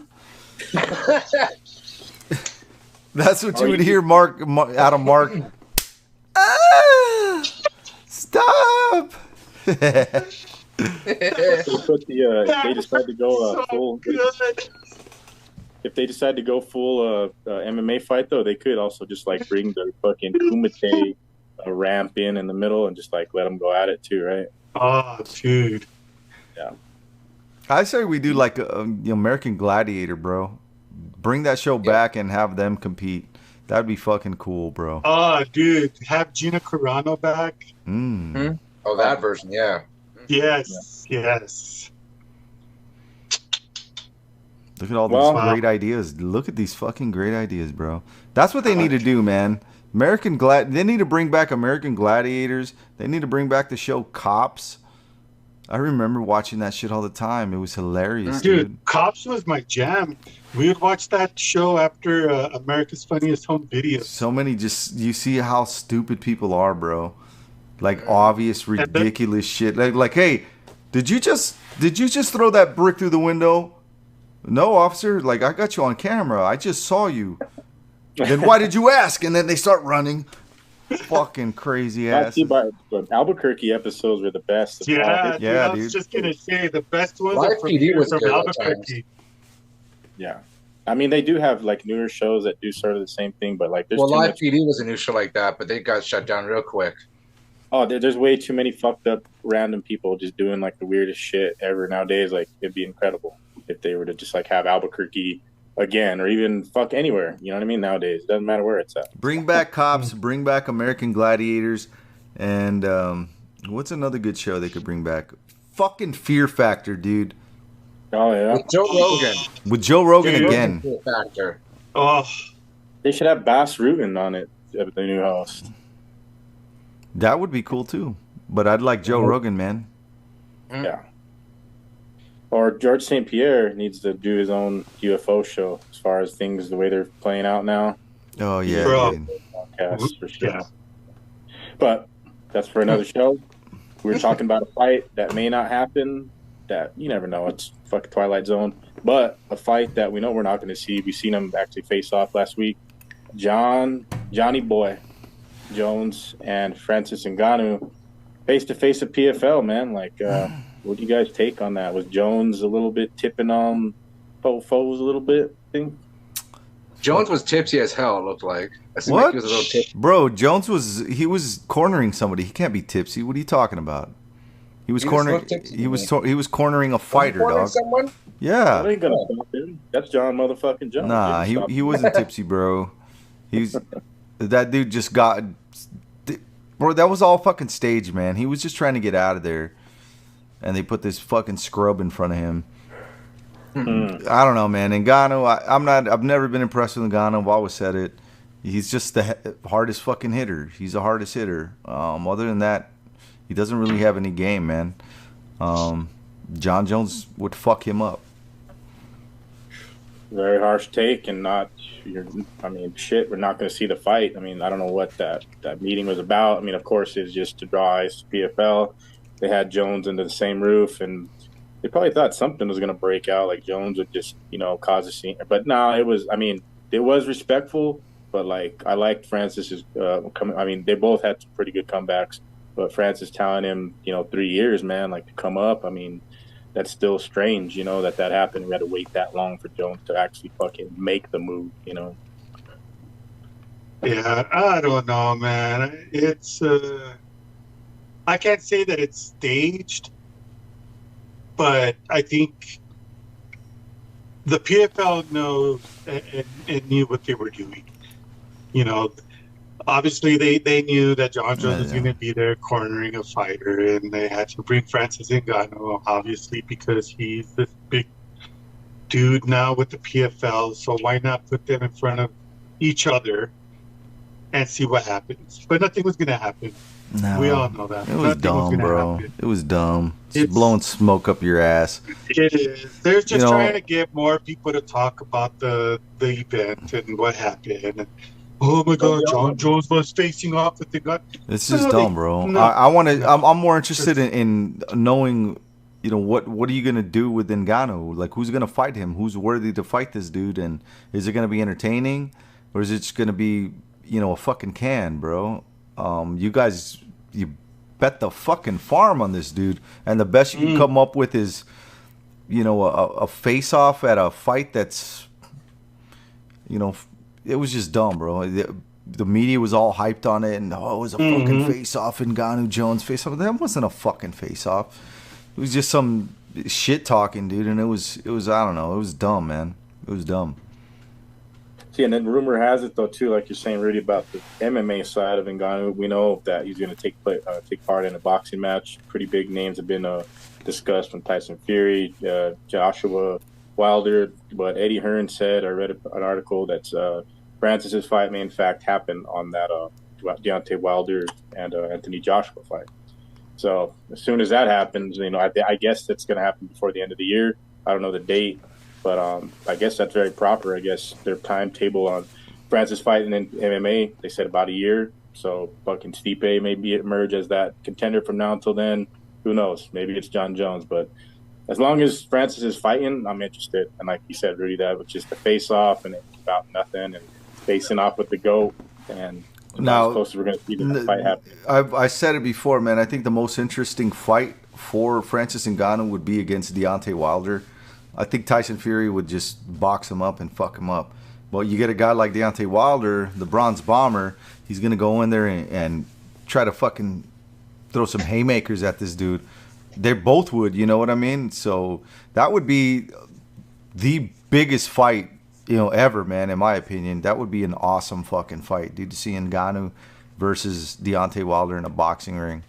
that's what Oh, you would you- hear out of Mark. Ah, stop. They put the if they decide to go so full. good. If they decide to go full MMA fight, though, they could also just like bring their fucking Kumite ramp in the middle and just like let them go at it too, right? Oh, dude. I say we do like the American Gladiator, bro. Bring that show back and have them compete. That'd be fucking cool, bro. Oh, dude. Have Gina Carano back. Mm. Oh, that version, yeah. Yes. Yes. Look at all Well- these great ideas. Look at these fucking great ideas, bro. That's what they need to do, man. They need to bring back American Gladiators. They need to bring back the show Cops. I remember watching that shit all the time. It was hilarious, dude. Dude, Cops was my jam. We would watch that show after America's Funniest Home Videos. So many you see how stupid people are, bro. Like obvious ridiculous shit. Like, hey, did you just throw that brick through the window? No, officer. Like, I got you on camera. I just saw you. Then why did you ask? And then they start running. Fucking crazy ass. The Albuquerque episodes were the best. Yeah, dude, Yeah, I was dude. just gonna say the best ones Live are from, PD was from good at Albuquerque. Yeah. I mean, they do have like newer shows that do sort of the same thing, but like there's Well, too Live much. PD was a new show like that, but they got shut down real quick. Oh, there's way too many fucked up random people just doing like the weirdest shit ever nowadays. Like it'd be incredible if they were to just like have Albuquerque again, or even fuck anywhere. You know what I mean? Nowadays, it doesn't matter where it's at. Bring back Cops. Bring back American Gladiators. And what's another good show they could bring back? Fucking Fear Factor, dude. Oh yeah, With Joe Rogan. With Joe Rogan Dude, again. Fear Factor. Oh, they should have Bass Rutten on it at the new host. That would be cool too. But I'd like Joe Rogan, man. Yeah. Or George St. Pierre needs to do his own UFO show as far as things the way they're playing out now. Oh yeah, Bro. dude. Podcast for sure. yeah. But that's for another show. We were talking about a fight that may not happen. That you never know. It's fucking Twilight Zone. But a fight that we know we're not going to see. We've seen them actually face off last week. Johnny Boy Jones and Francis Ngannou face to face at PFL. Man, like, what do you guys take on that? Was Jones a little bit tipping on foes a little bit? Thing? Jones was tipsy as hell, it looked like. I seemed What? like he was a little tipsy. Bro, Jones was cornering somebody. He can't be tipsy. What are you talking about? He was He just cornering. looked tipsy He to was me. he was cornering a fighter, Cornered dog. someone? That Yeah. ain't gonna stop him. That's John motherfucking Jones. Nah, Didn't stop he him. wasn't tipsy, bro. He's that dude just got. Bro, that was all fucking staged, man. He was just trying to get out of there, and they put this fucking scrub in front of him. I don't know, man. Ngannou, I've never been impressed with Ngannou. I've always said it. He's just the hardest fucking hitter. He's the hardest hitter. Other than that, he doesn't really have any game, man. John Jones would fuck him up. Very harsh take, and I mean, shit, we're not going to see the fight. I mean, I don't know what that meeting was about. I mean, of course, it's just to draw eyes to PFL. They had Jones under the same roof, and they probably thought something was going to break out, like Jones would just, cause a scene. But no, it was respectful, but like, I liked Francis's coming. I mean, they both had some pretty good comebacks, but Francis telling him, 3 years, man, like to come up. I mean, that's still strange, that happened. We had to wait that long for Jones to actually fucking make the move, Yeah, I don't know, man. It's I can't say that it's staged, but I think the PFL knows and knew what they were doing. Obviously they knew that John Jones was going to be there cornering a fighter, and they had to bring Francis Ngannou, obviously, because he's this big dude now with the PFL. So why not put them in front of each other and see what happens? But nothing was going to happen. No, we all know that. It was dumb, bro. Happen. It was dumb. It's blowing smoke up your ass. It is. They're just trying to get more people to talk about the event and what happened. Oh my God, John Jones was facing off with the gun. This is dumb, bro. I'm more interested in knowing, what are you gonna do with Ngannou? Like, who's gonna fight him? Who's worthy to fight this dude? And is it gonna be entertaining, or is it just gonna be, a fucking can, bro? You guys, you bet the fucking farm on this dude, and the best you can come up with is, a face off at a fight that's, it was just dumb, bro. The media was all hyped on it, and it was a fucking face-off, Ngannou Jones face-off. That wasn't a fucking face-off. It was just some shit talking, dude, and it was I don't know, it was dumb, man. It was dumb. See, and then rumor has it though too, like you're saying, Rudy, about the MMA side of Ngannou. We know that he's going to take part in a boxing match. Pretty big names have been discussed, from Tyson Fury, Joshua Wilder, but Eddie Hearn said, I read an article that's Francis's fight may in fact happen on that Deontay Wilder and Anthony Joshua fight. So as soon as that happens, I guess that's going to happen before the end of the year. I don't know the date, but I guess that's very proper. I guess their timetable on Francis fighting in MMA, they said about a year. So fucking Stipe maybe emerge as that contender from now until then. Who knows? Maybe it's John Jones, but as long as Francis is fighting, I'm interested. And like you said, Rudy, that was just a face-off, and it's about nothing, and facing off with the GOAT. And now, close we're going to see the fight happen. I said it before, man. I think the most interesting fight for Francis Ngannou would be against Deontay Wilder. I think Tyson Fury would just box him up and fuck him up. But you get a guy like Deontay Wilder, the Bronze Bomber, he's going to go in there and try to fucking throw some haymakers at this dude. They both would, you know what I mean? So that would be the biggest fight, ever, man, in my opinion. That would be an awesome fucking fight, dude, to see Ngannou versus Deontay Wilder in a boxing ring.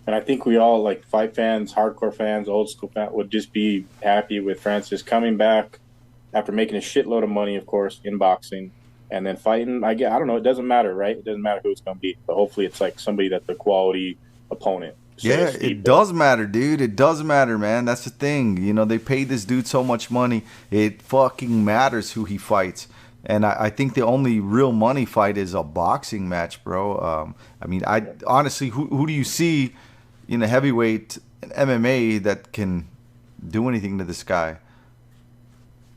And I think we all, like fight fans, hardcore fans, old school fans, would just be happy with Francis coming back after making a shitload of money, of course, in boxing, and then fighting. I don't know. It doesn't matter, right? It doesn't matter who it's going to be. But hopefully it's like somebody that's a quality opponent. So yeah, it does matter, dude. It does matter, man. That's the thing. They paid this dude so much money. It fucking matters who he fights. And I think the only real money fight is a boxing match, bro. I honestly, who do you see in a heavyweight MMA that can do anything to this guy?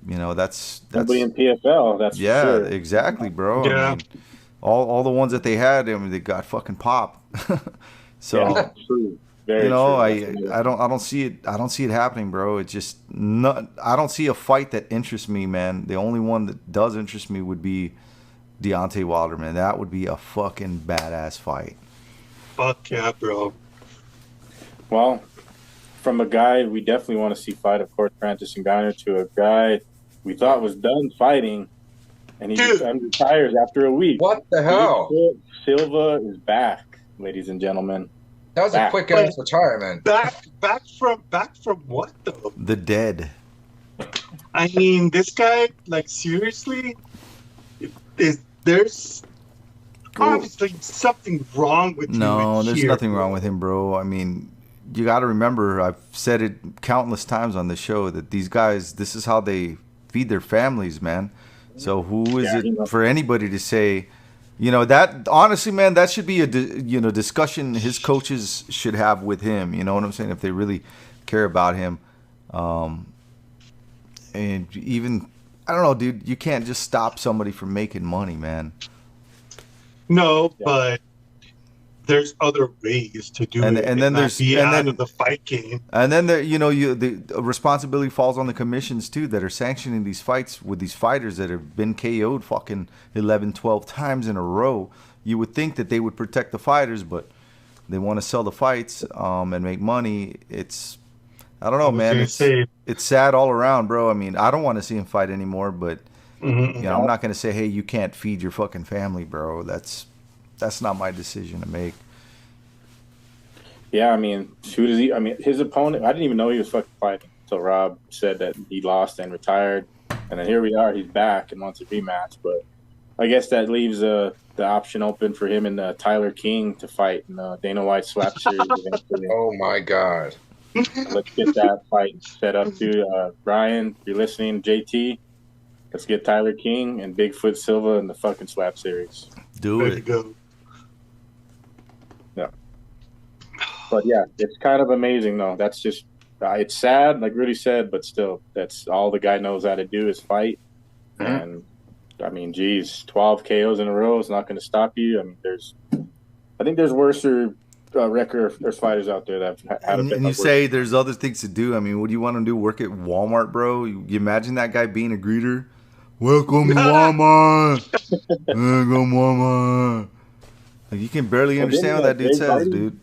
That's nobody in PFL. That's yeah, for sure. Exactly, bro. Yeah. All the ones that they had, they got fucking pop. So yeah, true. Very true. I don't see it happening, bro. It's just not. I don't see a fight that interests me, man. The only one that does interest me would be Deontay Wilder, man. That would be a fucking badass fight. Fuck yeah, bro. Well, from a guy we definitely want to see fight, of course, Francis Ngannou, to a guy we thought was done fighting, and he retires after a week. What the hell? Silva is back, ladies and gentlemen. That was a quick ass retirement. Back from what though? The dead. I mean, this guy, like, seriously, there's obviously something wrong with you in No, there's here, nothing wrong with him, bro. I mean, you got to remember, I've said it countless times on the show that these guys, this is how they feed their families, man. So who is Yeah, it for anybody to say, that honestly, man, that should be a discussion his coaches should have with him. You know what I'm saying? If they really care about him, and even I don't know, dude. You can't just stop somebody from making money, man. No, but there's other ways to do it, And then there's be and out then of the fight game. And then there, the responsibility falls on the commissions too that are sanctioning these fights with these fighters that have been KO'd fucking 11, 12 times in a row. You would think that they would protect the fighters, but they want to sell the fights and make money. I don't know, man. It's sad all around, bro. I mean, I don't want to see him fight anymore, but I'm not gonna say, hey, you can't feed your fucking family, bro. That's not my decision to make. Yeah, I mean, who does he? I mean, his opponent. I didn't even know he was fucking fighting until Rob said that he lost and retired, and then here we are. He's back and wants a rematch. But I guess that leaves the option open for him and Tyler King to fight in the Dana White Slap Series eventually. Oh my God! Let's get that fight set up too. Brian, if you're listening, JT, let's get Tyler King and Bigfoot Silva in the fucking Slap Series. Do There it. you go. Yeah. But yeah, it's kind of amazing though. That's just it's sad, like Rudy said, but still, that's all the guy knows how to do is fight. Mm-hmm. And I mean, geez, 12 KOs in a row is not going to stop you. I mean, I think there's worse record there's fighters out there that have had a bit. And you say there's other things to do. I mean, what do you want to do? Work at Walmart, bro? You imagine that guy being a greeter? Welcome to Walmart. Welcome Walmart. Like, you can barely understand what that dude says, dude.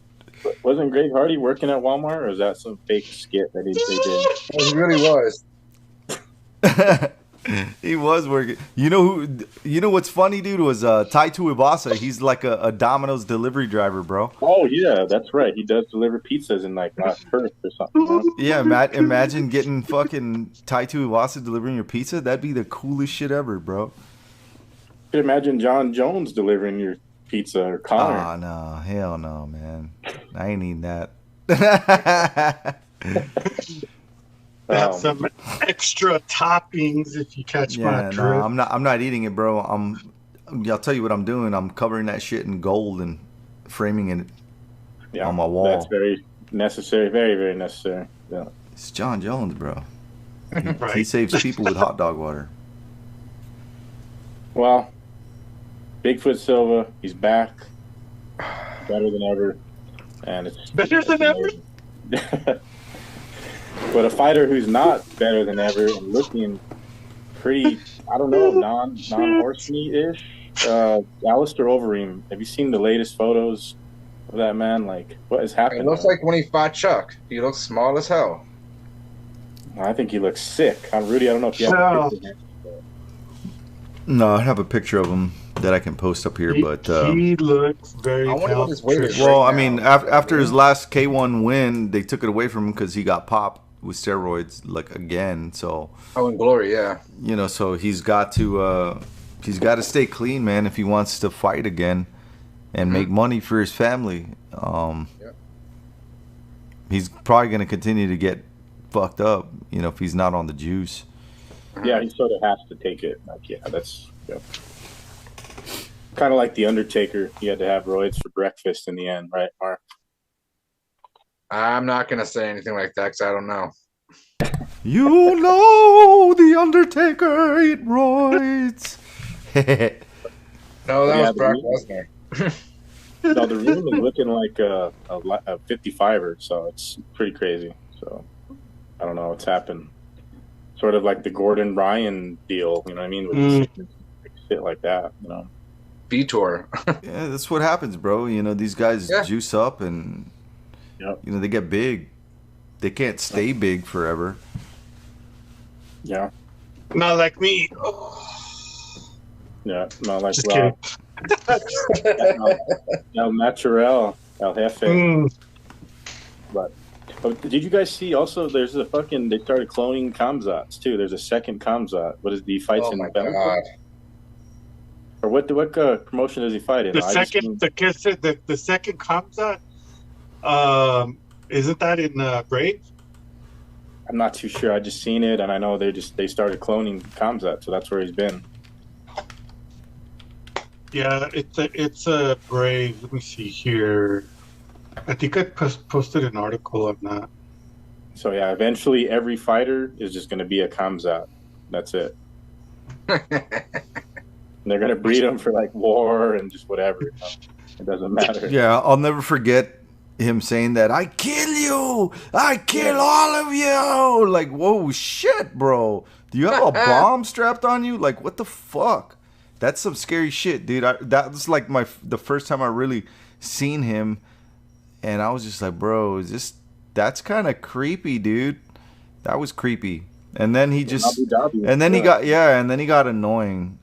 Wasn't Greg Hardy working at Walmart, or is that some fake skit that they did? It really was. He was working. You know what's funny, dude, was Tai Tuivasa. He's like a Domino's delivery driver, bro. Oh yeah, that's right. He does deliver pizzas in like Perth or something. You know? Yeah, imagine getting fucking Tai Tuivasa delivering your pizza. That'd be the coolest shit ever, bro. You could imagine John Jones delivering your pizza or Connor. Oh no, hell no, man. I ain't eating that. Have some extra toppings if you catch my drift. No, I'm not eating it, bro. I'll tell you what I'm doing. I'm covering that shit in gold and framing it on my wall. That's very necessary, very, very necessary. Yeah. It's John Jones, bro. Right. He saves people with hot dog water. Well, Bigfoot Silva, he's back, better than ever, and it's Better than ever? But a fighter who's not better than ever and looking pretty, I don't know, non-horse meat-ish. Alistair Overeem. Have you seen the latest photos of that man? Like, what has happened? It looks like when he fought Chuck. He looks small as hell. I think he looks sick. Rudy, I don't know if you have a picture of him. No, I have a picture of him that I can post up here, but he looks very. I wonder what his weight is. well, right I mean, now. after his last K1 win, they took it away from him because he got popped with steroids, like, again. So, oh, in glory, yeah. So he's got to stay clean, man, if he wants to fight again and make money for his family. He's probably going to continue to get fucked up, if he's not on the juice. Yeah, he sort of has to take it. Like, that's kind of like the Undertaker. He had to have roids for breakfast in the end, right, Mark? I'm not gonna say anything like that because I don't know. You know the Undertaker eat roids. No, that was Brock Lesnar. No, the room is looking like a 55er, so it's pretty crazy. So I don't know what's happened. Sort of like the Gordon Ryan deal, you know what I mean? With the shit like that, Vitor. Yeah, that's what happens, bro. These guys juice up and they get big. They can't stay big forever. Yeah. Not like me. Yeah, not like Just Rob. El Natural, El Jefe. But Oh, did you guys see also there's a fucking they started cloning Kamzats too. There's a second Kamzat. What is the fights Oh my in Bellator? god. Or what promotion does he fight in? The I just second, seen, the second Kamsa, isn't that in Brave? I'm not too sure. I just seen it and I know they started cloning Kamzat, so that's where he's been. Yeah, it's a Brave. Let me see here. I think I posted an article on that. So yeah, eventually every fighter is just gonna be a Kamzat. That's it. And they're gonna breed them for like war and just whatever. You know? It doesn't matter. Yeah, I'll never forget him saying that. I kill you. I kill all of you. Like, whoa, shit, bro. Do you have a bomb strapped on you? Like, what the fuck? That's some scary shit, dude. That was like the first time I really seen him, and I was just like, bro, that's kind of creepy, dude. That was creepy. And then he just, and then he got annoying.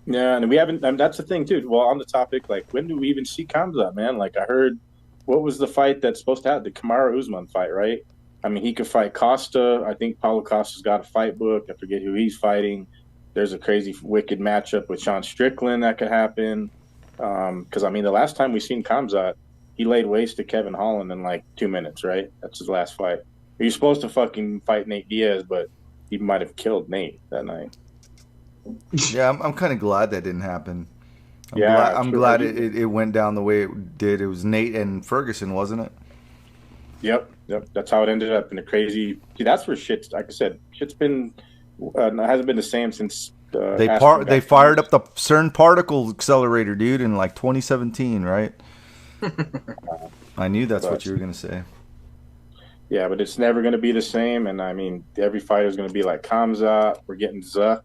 Yeah, and we haven't. That's the thing too. Well, on the topic, like, when do we even see Kamzat, man? Like, I heard, what was the fight that's supposed to happen? The Kamaru Usman fight, right? I mean, he could fight Costa. I think Paulo Costa's got a fight book. I forget who he's fighting. There's a crazy, wicked matchup with Sean Strickland that could happen. Because I mean, the last time we seen Kamzat, he laid waste to Kevin Holland in like 2 minutes, right? That's his last fight. He was supposed to fucking fight Nate Diaz, but he might have killed Nate that night. Yeah, I'm kind of glad that didn't happen. I'm Sure. glad it went down the way it did. It was Nate and Ferguson, wasn't it? Yep. That's how it ended up in a crazy. See, that's where shit's. Like I said, shit's been hasn't been the same since. They fired up the CERN particle accelerator, dude, in like 2017, right? I knew that's what you were gonna say. Yeah, but it's never going to be the same. And I mean, every fighter is going to be like Kamzat. We're getting Zuck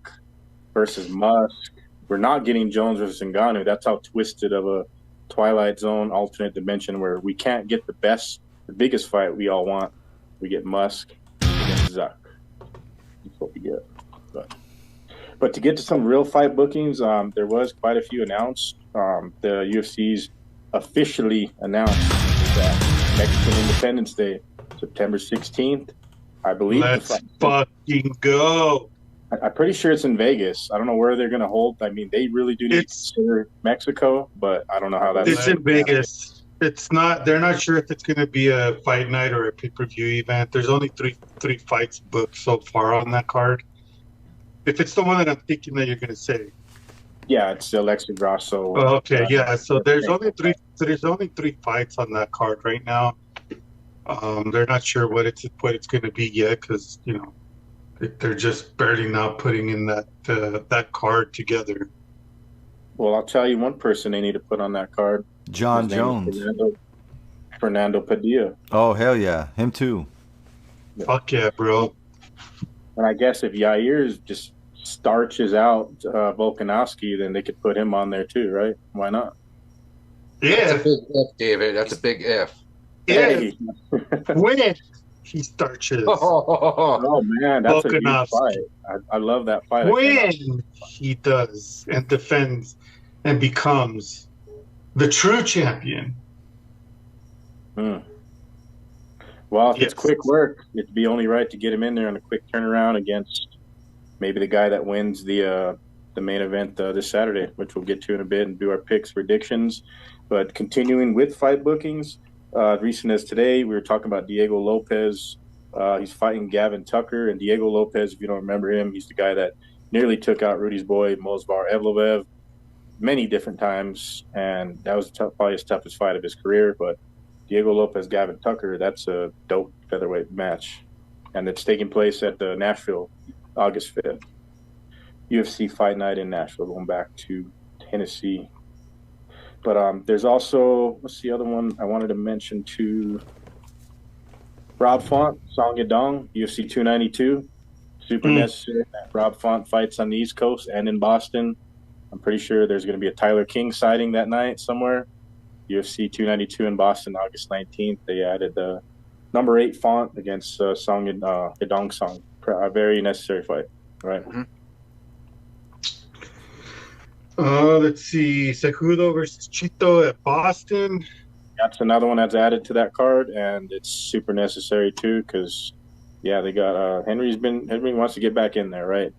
versus Musk. We're not getting Jones versus Ngannou. That's how twisted of a Twilight Zone alternate dimension where we can't get the biggest fight we all want. We get Musk against Zuck. That's what we get. But to get to some real fight bookings, there was quite a few announced. The UFC's officially announced that Mexican Independence Day, September 16th, I believe. Let's fucking go. I'm pretty sure it's in Vegas. I don't know where they're going to hold. I mean, they really do need to consider Mexico, but I don't know how that's. It's in Vegas. It's not. They're not sure if it's going to be a fight night or a pay-per-view event. There's only three fights booked so far on that card. If it's the one that I'm thinking that you're going to say. Yeah, it's Alexa Grasso. Oh, okay, yeah. So there's only three fights on that card right now. They're not sure what it's going to be yet because they're just barely now putting in that card together. Well, I'll tell you one person they need to put on that card. John Jones. Fernando Padilla. Oh, hell yeah. Him too. Fuck yeah, bro. And I guess if Yair just starches out Volkanovski, then they could put him on there too, right? Why not? Yeah. That's a big if, David. That's a big if. Yeah. When he starches. Oh man, that's a huge fight. I love that fight. When he does and defends and becomes the true champion. Well, if it's quick work, it'd be only right to get him in there on a quick turnaround against maybe the guy that wins the main event this Saturday, which we'll get to in a bit and do our picks, predictions. But continuing with fight bookings, recent as today, we were talking about Diego Lopez. He's fighting Gavin Tucker, and Diego Lopez, if you don't remember him, he's the guy that nearly took out Rudy's boy, Movsar Evloev, many different times, and that was probably his toughest fight of his career. But Diego Lopez, Gavin Tucker, that's a dope featherweight match, and it's taking place at the Nashville, August 5th. UFC Fight Night in Nashville, going back to Tennessee. But there's also, what's the other one I wanted to mention too? Rob Font, Song Yadong, UFC 292. Super necessary. Rob Font fights on the East Coast and in Boston. I'm pretty sure there's going to be a Tyler King sighting that night somewhere. UFC 292 in Boston, August 19th. They added the number 8 Font against Song Yadong Song. A very necessary fight, right? Let's see. Cejudo versus Chito at Boston. That's another one that's added to that card, and it's super necessary too because, yeah, they got Henry wants to get back in there, right?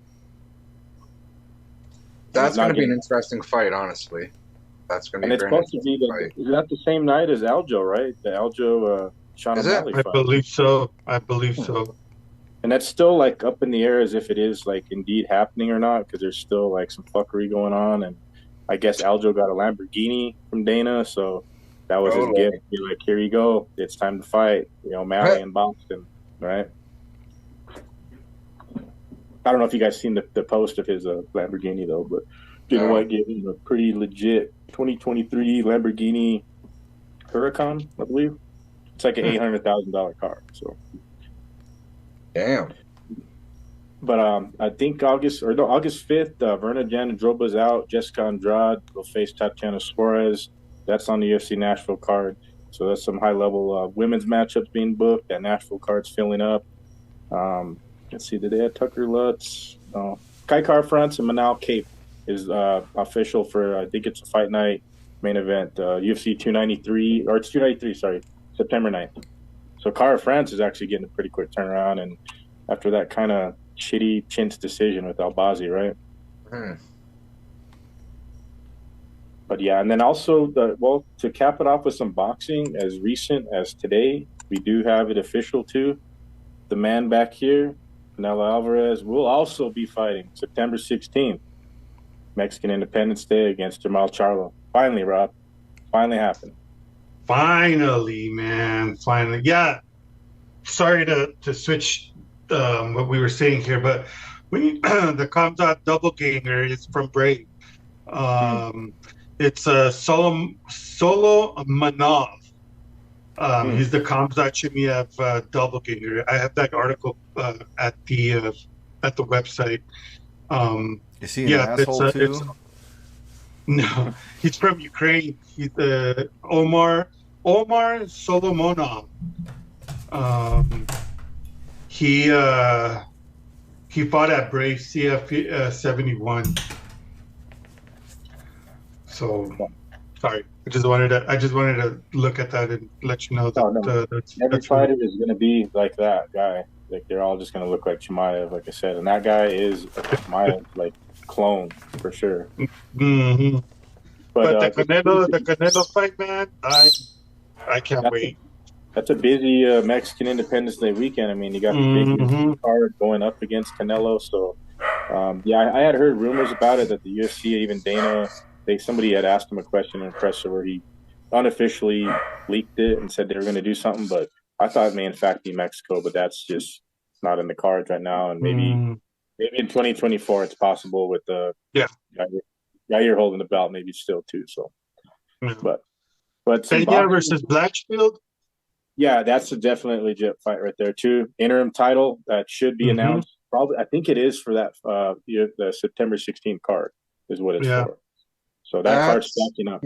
That's going to be an interesting fight, honestly. That's going to be and a it's very supposed to be interesting fight. is that the same night as Aljo, right? The Aljo Sean Is it? O'Malley I fight. believe so. I believe so. And that's still like up in the air as if it is like indeed happening or not, because there's still like some fuckery going on. And I guess Aljo got a Lamborghini from Dana, so that was his gift. Be like, here you go, it's time to fight. You know, O'Malley in Boston, right? I don't know if you guys seen the post of his Lamborghini though, but Dana White gave him a pretty legit 2023 Lamborghini Huracan, I believe. It's like an $800,000 car. So, damn. But I think August 5th, Verna Jandiroba's out. Jessica Andrade will face Tatiana Suarez. That's on the UFC Nashville card. So that's some high level women's matchups being booked. That Nashville card's filling up. Let's see, did they have Tucker Lutz? Kai Car-France and Manal Cape is official for, I think it's a fight night main event, UFC 293, or it's 293, sorry, September 9th. So Car-France is actually getting a pretty quick turnaround, and after that kind of shitty Chintz decision with Albazi, right? But yeah, and then also, to cap it off with some boxing, as recent as today, we do have it official too. The man back here, Canelo Alvarez, will also be fighting September 16th, Mexican Independence Day, against Jamal Charlo. Finally, Rob. Finally happened. Finally, man. Finally. Yeah. Sorry to switch what we were saying here, but the Kamzat double ganger is from Brave. It's Solo Manov. He's the Kamzat Chimaev double ganger. I have that article at the website. Is he an asshole too? No, he's from Ukraine. He's Omar Solomonov. He fought at Brave CF 71. So sorry, I just wanted to look at that and let you know that every fighter is going to be like that guy. Like they're all just going to look like Chimaev, like I said, and that guy is a Chimaev like clone for sure. Mm-hmm. But the Canelo fight, man, I can't wait. That's a busy Mexican Independence Day weekend. I mean, you got the big card going up against Canelo. So, yeah, I had heard rumors about it that the UFC, even Dana, somebody had asked him a question in a presser where he unofficially leaked it and said they were going to do something. But I thought it may in fact be Mexico, but that's just not in the cards right now. And maybe in 2024 it's possible with the guy you're holding the belt, maybe still too. So, but Peña versus Blanchfield. Yeah, that's a definitely legit fight right there too. Interim title that should be announced. Probably, I think it is for that the September 16th card is what it's for. So that card's stacking up.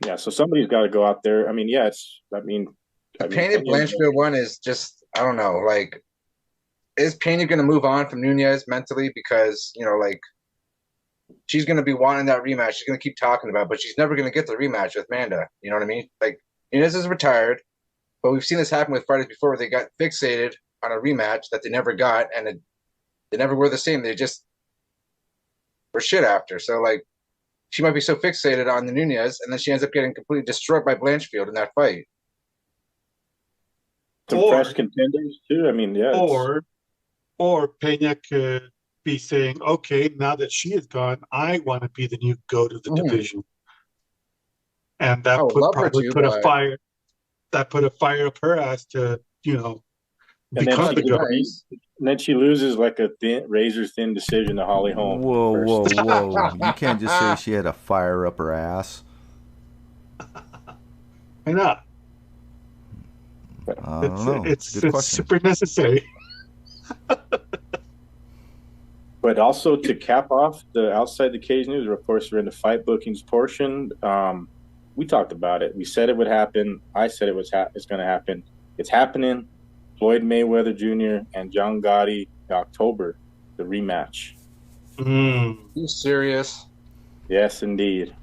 Yeah, so somebody's got to go out there. I mean, the Peña Blanchfield one is just, I don't know, like, is Peña going to move on from Nunez mentally? Because, like, she's going to be wanting that rematch. She's going to keep talking about it, but she's never going to get the rematch with Amanda. You know what I mean? Like, Nunez is retired, but we've seen this happen with fighters before where they got fixated on a rematch that they never got, and they never were the same. They just were shit after. So, like, she might be so fixated on the Nunez, and then she ends up getting completely destroyed by Blanchfield in that fight. Some fresh contenders, too. I mean, yeah. Or Peña could be saying, okay, now that she is gone, I want to be the new GOAT of the division. And that put a fire up her ass to, become the GOAT. And then she loses like a razor thin decision to Holly Holm. Whoa. You can't just say she had a fire up her ass. Why not? I don't know. It's super necessary. But also to cap off the outside the cage news, of course, we're in the fight bookings portion. We talked about it. We said it would happen. I said it's going to happen. It's happening. Floyd Mayweather Jr. and John Gotti, October, the rematch. Are you serious? Yes, indeed.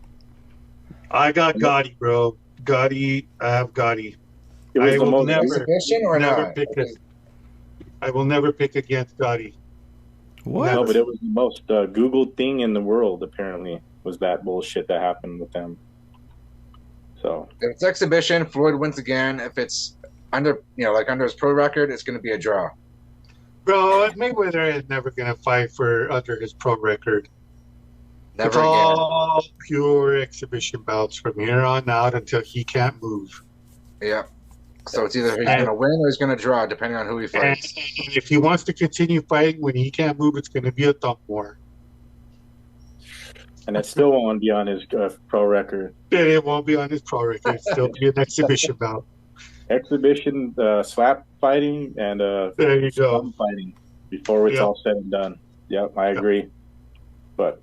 I got Gotti, bro. Gotti. I have Gotti. It was I the will most Exhibition or never not? pick it. I will never pick against Gotti. What? no, Never. but it was the most Googled thing in the world. Apparently, was that bullshit that happened with them. So If it's exhibition, Floyd wins again. If it's under, like under his pro record, it's going to be a draw. Bro, Mayweather is never gonna fight for under his pro record. Never It's again. all pure exhibition bouts from here on out until he can't move. Yeah. So it's either he's going to win or he's going to draw, depending on who he And fights. if he wants to continue fighting when he can't move, it's going to be a thumb war. and that still won't be on his pro record. It won't be on his pro record. It'll still be an exhibition bout. Exhibition slap fighting and There you go. scrum fighting before it's Yep. all said and done. Yep, I agree. But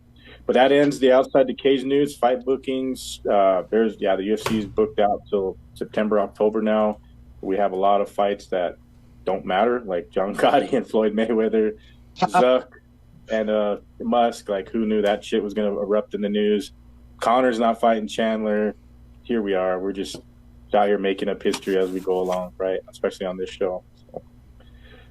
that ends the outside the cage news. Fight bookings. The UFC is booked out till September, October now. We have a lot of fights that don't matter, like John Gotti and Floyd Mayweather, Zuck and Musk. Like, who knew that shit was going to erupt in the news? Connor's not fighting Chandler. Here we are. We're just out here making up history as we go along, right? Especially on this show. So.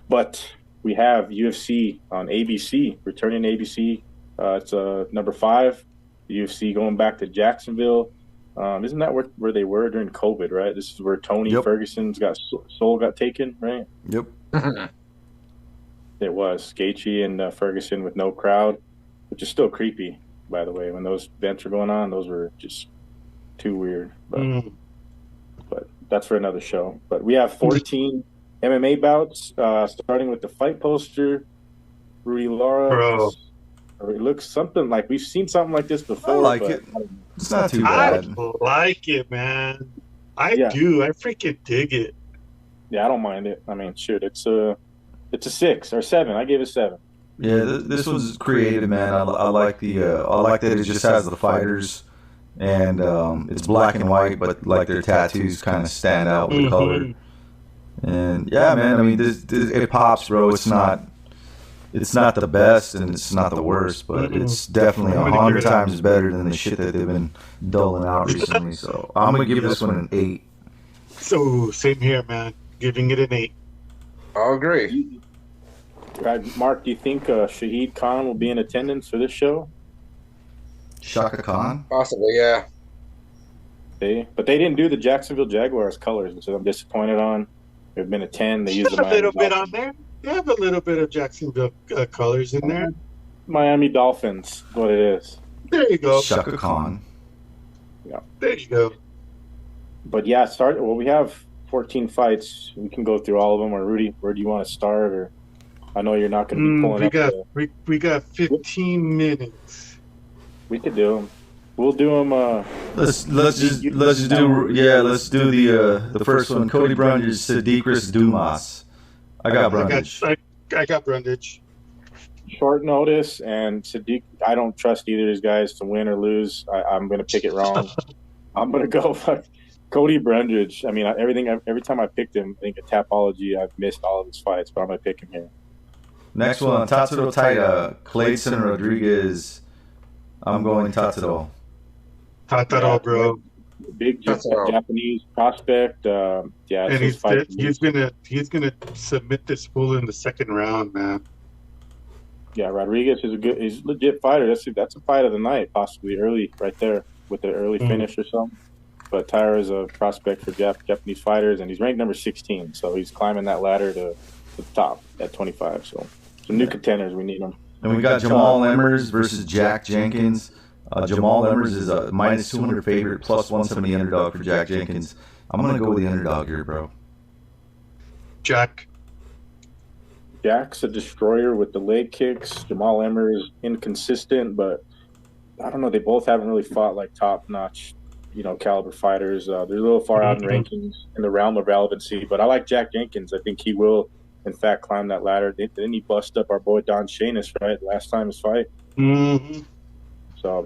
But we have UFC on ABC, returning ABC. It's number 5. The UFC going back to Jacksonville. Isn't that where they were during COVID, right? This is where Tony Ferguson's soul got taken, right? Yep. It was Gaethje and Ferguson with no crowd, which is still creepy, by the way. When those events were going on, those were just too weird. But that's for another show. But we have 14 MMA bouts, starting with the fight poster. Rudy Lara. Bro. It looks something like we've seen something like this before. I like it. It's not too bad. I like it, man. I do. I freaking dig it. Yeah, I don't mind it. I mean, shoot, it's a 6 or 7. I gave it 7. Yeah, this was creative, man. I like I like that it just has the fighters, and it's black and white, but like their tattoos kind of stand out with the color. And yeah, man, I mean, it pops, bro. It's not the best and it's not the worst, but it's definitely 100 times better than the shit that they've been doling out recently. So I'm gonna give this one an 8. So same here, man. Giving it an 8. I'll agree. Mark, do you think Shahid Khan will be in attendance for this show? Shaka Khan? Possibly, yeah. But they didn't do the Jacksonville Jaguars colors, which I'm disappointed on. They've been a 10. They use a little bit on there. They have a little bit of Jacksonville colors in there. Miami Dolphins, what it is. There you go. Shaka Khan. Yeah. There you go. But yeah, we have 14 fights. We can go through all of them. Or Rudy, where do you want to start? Or I know you're not going to be pulling we got 15 minutes. We could do them. We'll do them. Let's just do the first one. Cody Brundage, Sadiq Dumas. I got Brundage. I got Brundage. Short notice, and Sadiq. I don't trust either of these guys to win or lose. I'm going to pick it wrong. I'm going to go for Cody Brundage. I mean, every time I picked him, I think at Tapology, I've missed all of his fights, but I'm going to pick him here. Next one, Tatsuro Taira, Clayton Rodriguez. I'm going Tatsuro. Tataro, bro. Big Japanese prospect. And he's gonna submit this fool in the second round, man. Yeah, Rodriguez is he's a legit fighter. That's a fight of the night, possibly early, right there with the early finish or something. But Taira is a prospect for Japanese fighters, and he's ranked number 16, so he's climbing that ladder to the top at 25. So some new contenders, we need them. And we got Jamal Emmers versus Jack Jenkins. Jamal Emmers is a minus 200 favorite, plus 170 underdog for Jack Jenkins. I'm going to go with the underdog here, bro. Jack's a destroyer with the leg kicks. Jamal Emmers inconsistent, but I don't know. They both haven't really fought like top-notch, caliber fighters. They're a little far out in rankings in the realm of relevancy, but I like Jack Jenkins. I think he will, in fact, climb that ladder. Didn't he bust up our boy Don Shanis, right, last time his fight? Mm-hmm. So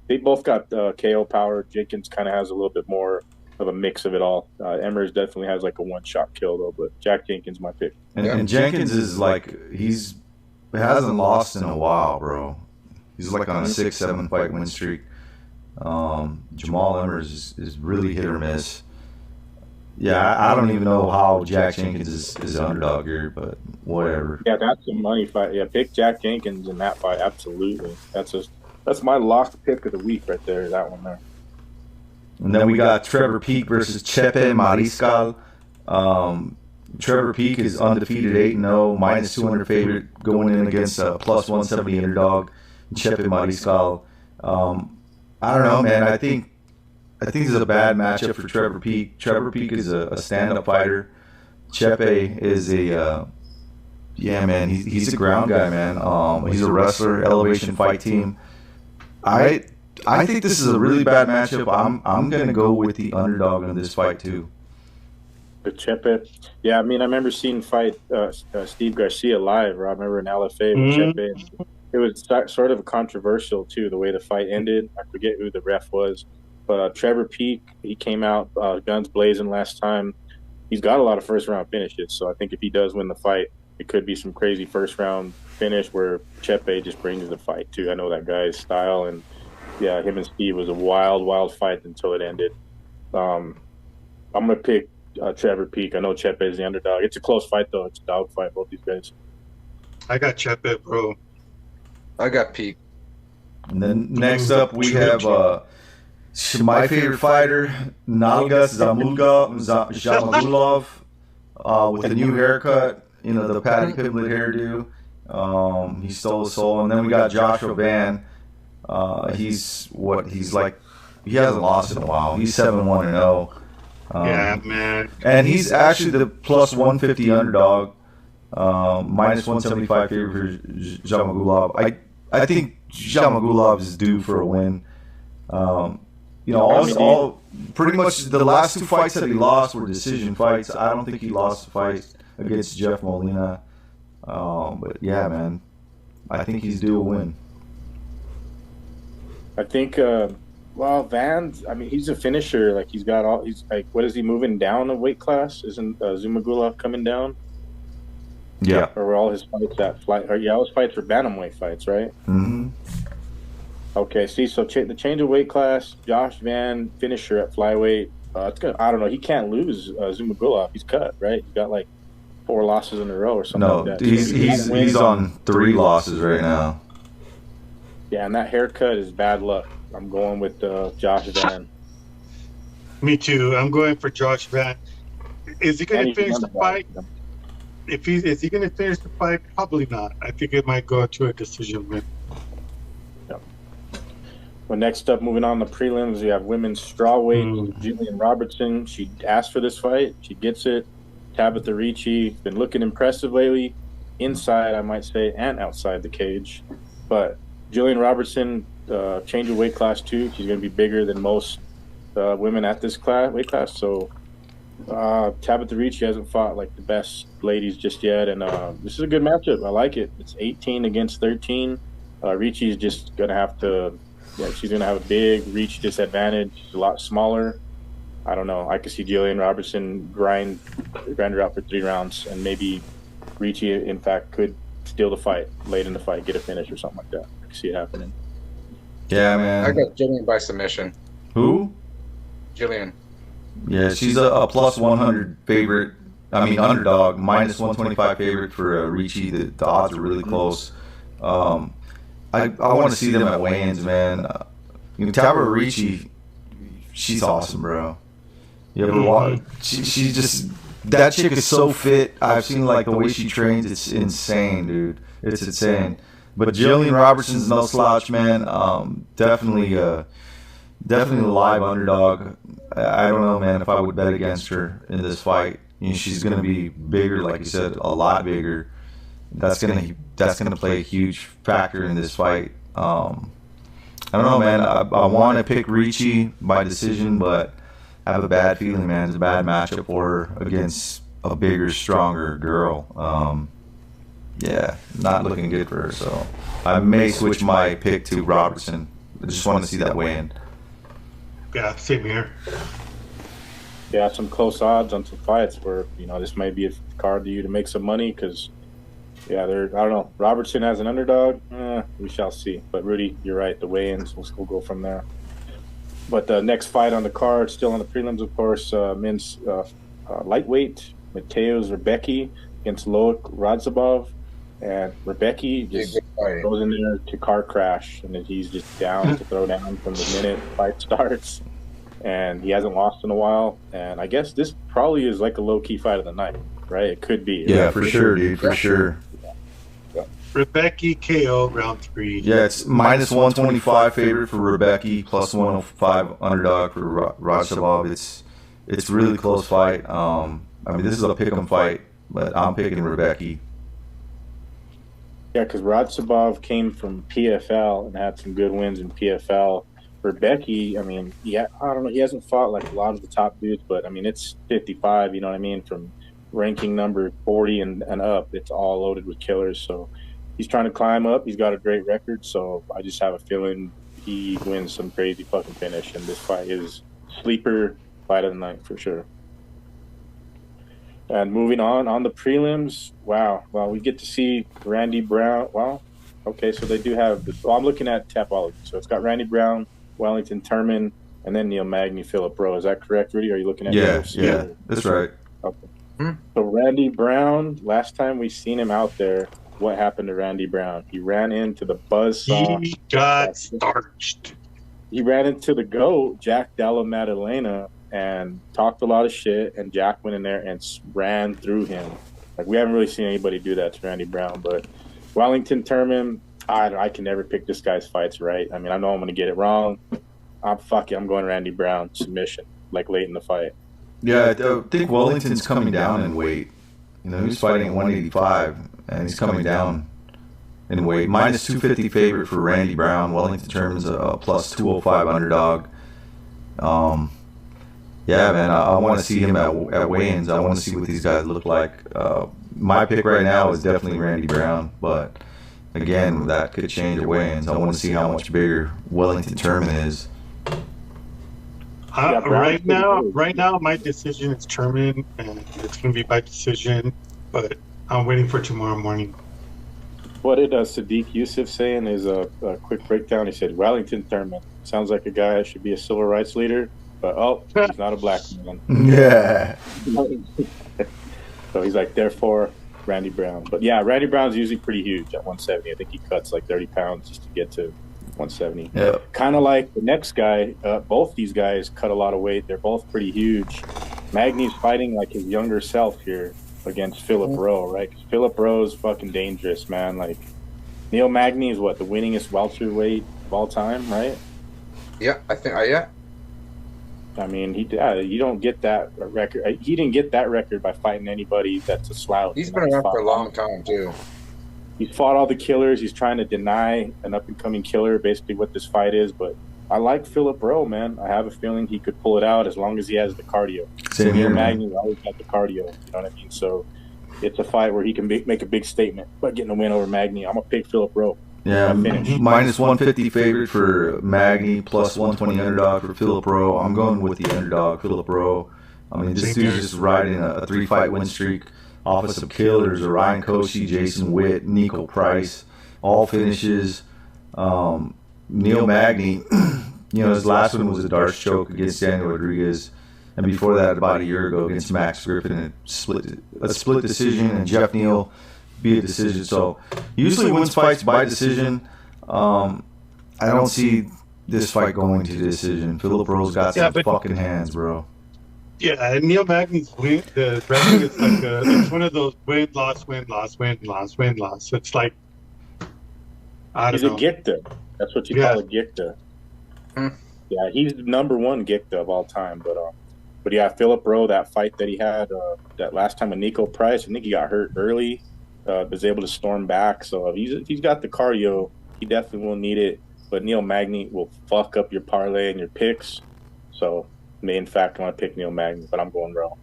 they both got KO power. Jenkins kind of has a little bit more of a mix of it all. Emmers definitely has like a one-shot kill though, but Jack Jenkins my pick. And Jenkins is like hasn't lost in a while, bro. He's like on a 6-7 fight win streak. Jamal Emmers is really hit or miss. Yeah, I don't even know how Jack Jenkins is an underdog here, but whatever. Yeah, that's a money fight. Yeah, pick Jack Jenkins in that fight. Absolutely. That's my lock pick of the week right there. That one there. And then we got Trevor Peek versus Chepe Mariscal. Trevor Peek is undefeated 8-0, minus 200 favorite, going in against a plus 170 underdog, Chepe Mariscal. I don't know, man. I think this is a bad matchup for Trevor Peek. Trevor Peek is a stand-up fighter. Chepe is yeah, man. He's a ground guy, man. He's a wrestler, Elevation Fight Team. I think this is a really bad matchup. I'm gonna go with the underdog in this fight too. The Chepe. Yeah, I mean, I remember seeing fight Steve Garcia live. Or I remember in LFA with Chepe. It was sort of controversial too, the way the fight ended. I forget who the ref was, but Trevor Peek, he came out guns blazing last time. He's got a lot of first round finishes, so I think if he does win the fight, it could be some crazy first round finish where Chepe just brings the fight too. I know that guy's style, and yeah, him and Steve was a wild fight until it ended. I'm gonna pick Trevor Peek. I know Chepe is the underdog. It's a close fight though. It's a dog fight, both these guys. I got Chepe, bro. I got Peek. And then next up we have my favorite fighter, Nalgas Zamagulov, with a new haircut, the Patty Pimblett hairdo. He stole the soul. And then we got Joshua Van. He's like, he hasn't lost in a while. He's 7-1-0. Yeah, man. And he's actually the plus 150 underdog, minus 175 favorite for Zamagulov. I think Zamagulov is due for a win. All pretty much the last two fights that he lost were decision fights. I don't think he lost the fight against Jeff Molina. But yeah, man, I think he's due a win. I think, Van's, I mean, he's a finisher. Like, he's like, what is he moving down a weight class? Isn't Zumagulov coming down? Yeah. Or were all his fights at all his fights were bantamweight fights, right? Mm-hmm. Okay, see, so the change of weight class, Josh Van, finisher at flyweight. It's gonna, I don't know, he can't lose Zumagulov. He's cut, right? He's got like 4 losses in a row or something like that. He's on 3 losses right now. Yeah, and that haircut is bad luck. I'm going with Josh Van. Me too. I'm going for Josh Van. Is he going to finish the fight? Is he going to finish the fight? Probably not. I think it might go to a decision win. Yeah. Well, next up, moving on to prelims, we have women's strawweight. Jillian Robertson. She asked for this fight. She gets it. Tabitha Ricci, been looking impressive lately, inside, I might say, and outside the cage. But Jillian Robertson, change of weight class too. She's going to be bigger than most women at this weight class. So Tabitha Ricci hasn't fought like the best ladies just yet, and this is a good matchup. I like it. It's 18 against 13. Ricci's just going to have to, she's going to have a big reach disadvantage. She's a lot smaller. I don't know. I could see Jillian Robertson grind her out for 3 rounds, and maybe Ricci, in fact, could steal the fight late in the fight, get a finish or something like that. I can see it happening. Yeah, man. I got Jillian by submission. Who? Jillian. Yeah, she's a plus 100 favorite. I mean, underdog, minus 125 favorite for Ricci. The odds are really close. I want to see them at weigh-ins, man. Tabitha Ricci, she's awesome, bro. You ever watch? She just, that chick is so fit. I've seen like the way she trains. It's insane, dude. It's insane. But Jillian Robertson's no slouch, man. Definitely a live underdog. I don't know, man, if I would bet against her in this fight. She's going to be bigger, like you said, a lot bigger. That's gonna play a huge factor in this fight. I don't know, man. I want to pick Ricci by decision, but I have a bad feeling, man. It's a bad matchup for her against a bigger, stronger girl. Yeah, not looking good for her. So I may switch my pick to Robertson. I just want to see that weigh-in. Yeah, same here. Yeah, some close odds on some fights where, this might be a card to you to make some money because, I don't know. Robertson as an underdog, we shall see. But Rudy, you're right. The weigh-ins, we'll go from there. But the next fight on the card, still on the prelims, of course, men's lightweight, Mateusz Rebecki against Loic Radzhabov. And Rebecki just goes in there to car crash, and then he's just down to throw down from the minute the fight starts. And he hasn't lost in a while. And I guess this probably is like a low-key fight of the night, right? It could be. Yeah, right? for sure, dude, for sure. Rebecki KO round 3. Yeah, it's minus 125 favorite for Rebecki, plus 105 underdog for Radzhabov. It's really close fight. I mean, this is a pick 'em fight, but I'm picking Rebecki. Yeah, because Radzhabov came from PFL and had some good wins in PFL. Rebecki, I mean, I don't know, he hasn't fought like a lot of the top dudes, but I mean, it's 55, you know what I mean? From ranking number 40 and up, it's all loaded with killers. So he's trying to climb up. He's got a great record, so I just have a feeling he wins some crazy fucking finish, and this fight is sleeper fight of the night for sure. And moving on the prelims, wow. Well, we get to see Randy Brown. Well, okay, so they do have I'm looking at Tapology. So it's got Randy Brown, Wellington Turman, and then Neil Magny, Philip Rowe. Is that correct, Rudy? Are you looking at Yeah, that's right. Okay. So Randy Brown, last time we seen him out there, what happened to Randy Brown? He ran into the buzzsaw. He got starched. He ran into the GOAT, Jack Della Maddalena, and talked a lot of shit, and Jack went in there and ran through him. Like, we haven't really seen anybody do that to Randy Brown, but Wellington Turman, I can never pick this guy's fights right. I mean, I know I'm going to get it wrong. I'm going Randy Brown, submission, like late in the fight. Yeah, I think Wellington's coming down in weight. You know, he's fighting at 185, and he's coming down in weight. Minus 250 favorite for Randy Brown. Wellington Turman's a plus 205 underdog. Yeah, man, I want to see him at weigh-ins. I want to see what these guys look like. My pick right now is definitely Randy Brown, but again, that could change at weigh-ins. I want to see how much bigger Wellington Turman is. Right now, my decision is Turman, and it's going to be by decision, but I'm waiting for tomorrow morning. What did Sadiq Yusuf say in his quick breakdown? He said, Wellington Turman sounds like a guy that should be a civil rights leader, but he's not a black man. Yeah. So he's like, therefore, Randy Brown. But yeah, Randy Brown's usually pretty huge at 170. I think he cuts like 30 pounds just to get to 170. Yeah. Kind of like the next guy. Both these guys cut a lot of weight. They're both pretty huge. Magny's fighting like his younger self here against Philip Rowe, right? Because Philip Rowe's fucking dangerous, man. Like, Neil Magny is the winningest welterweight of all time, right? Yeah, I think. Yeah. I mean, you don't get that record. He didn't get that record by fighting anybody that's a slouch. He's been around for a long time too. He's fought all the killers. He's trying to deny an up-and-coming killer, basically what this fight is. But I like Philip Rowe, man. I have a feeling he could pull it out as long as he has the cardio. Same here, Magny always got the cardio. You know what I mean? So it's a fight where he can make a big statement by getting a win over Magny. I'm going to pick Philip Rowe. Yeah, minus 150 favorite for Magny, plus 120 underdog for Philip Rowe. I'm going with the underdog, Philip Rowe. I mean, this dude's just riding a 3-fight win streak off of some killers: Ryan Cosey, Jason Witt, Nico Price, all finishes. Neil Magny, his last one was a darts choke against Daniel Rodriguez, and before that, about a year ago, against Max Griffin, a split decision, and Jeff Neal be a decision. So he usually wins fights by decision. I don't see this fight going to decision. Philip Rowe's got some fucking hands, bro. Yeah, and Neil Magny's win, the record is like it's one of those win, loss, win, loss, win, loss, win, loss. It's like, I don't know. He's a Gicta. That's what you call a Gicta. Yeah, he's the number one Gicta of all time. But yeah, Philip Rowe, that fight that he had that last time with Nico Price, I think he got hurt early. Was able to storm back. So if he's got the cardio, he definitely will need it. But Neil Magny will fuck up your parlay and your picks. So may in fact want to pick Neil Magny, but I'm going Rowe.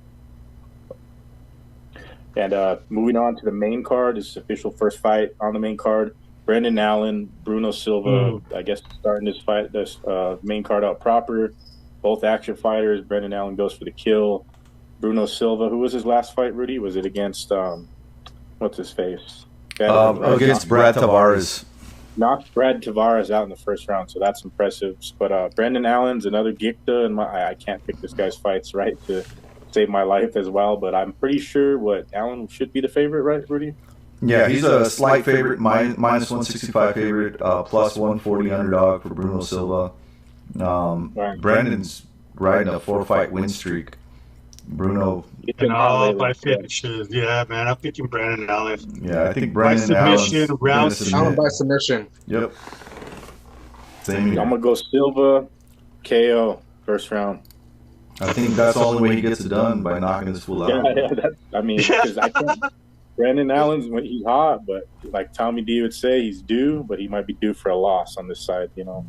And moving on to the main card, this is official first fight on the main card. Brendan Allen, Bruno Silva, I guess starting this main card out proper. Both action fighters. Brendan Allen goes for the kill. Bruno Silva, who was his last fight, Rudy? Was it against what's his face? Against Brad Tavares. knocked Brad Tavares out in the first round, so that's impressive. But Brendan Allen's another Gikta, and I can't pick this guy's fights right to save my life as well. But I'm pretty sure what Allen should be the favorite, right, Rudy? Yeah, he's a slight favorite, minus 165 favorite, plus 140 underdog for Bruno Silva. Right. Brendan's riding a 4-fight win streak. Bruno. And all by finishes. Yeah, man. I'm thinking Brandon Allen. Yeah, I think By Brendan submission, Allen's round gonna two. Allen submit. by submission. Yep. Same here. I'm gonna go Silva, KO, first round. I think that's the only way he gets it done, by knocking this fool out. Because I can't. Brandon Allen's when he's hot, but like Tommy D would say, he's due, but he might be due for a loss on this side, you know.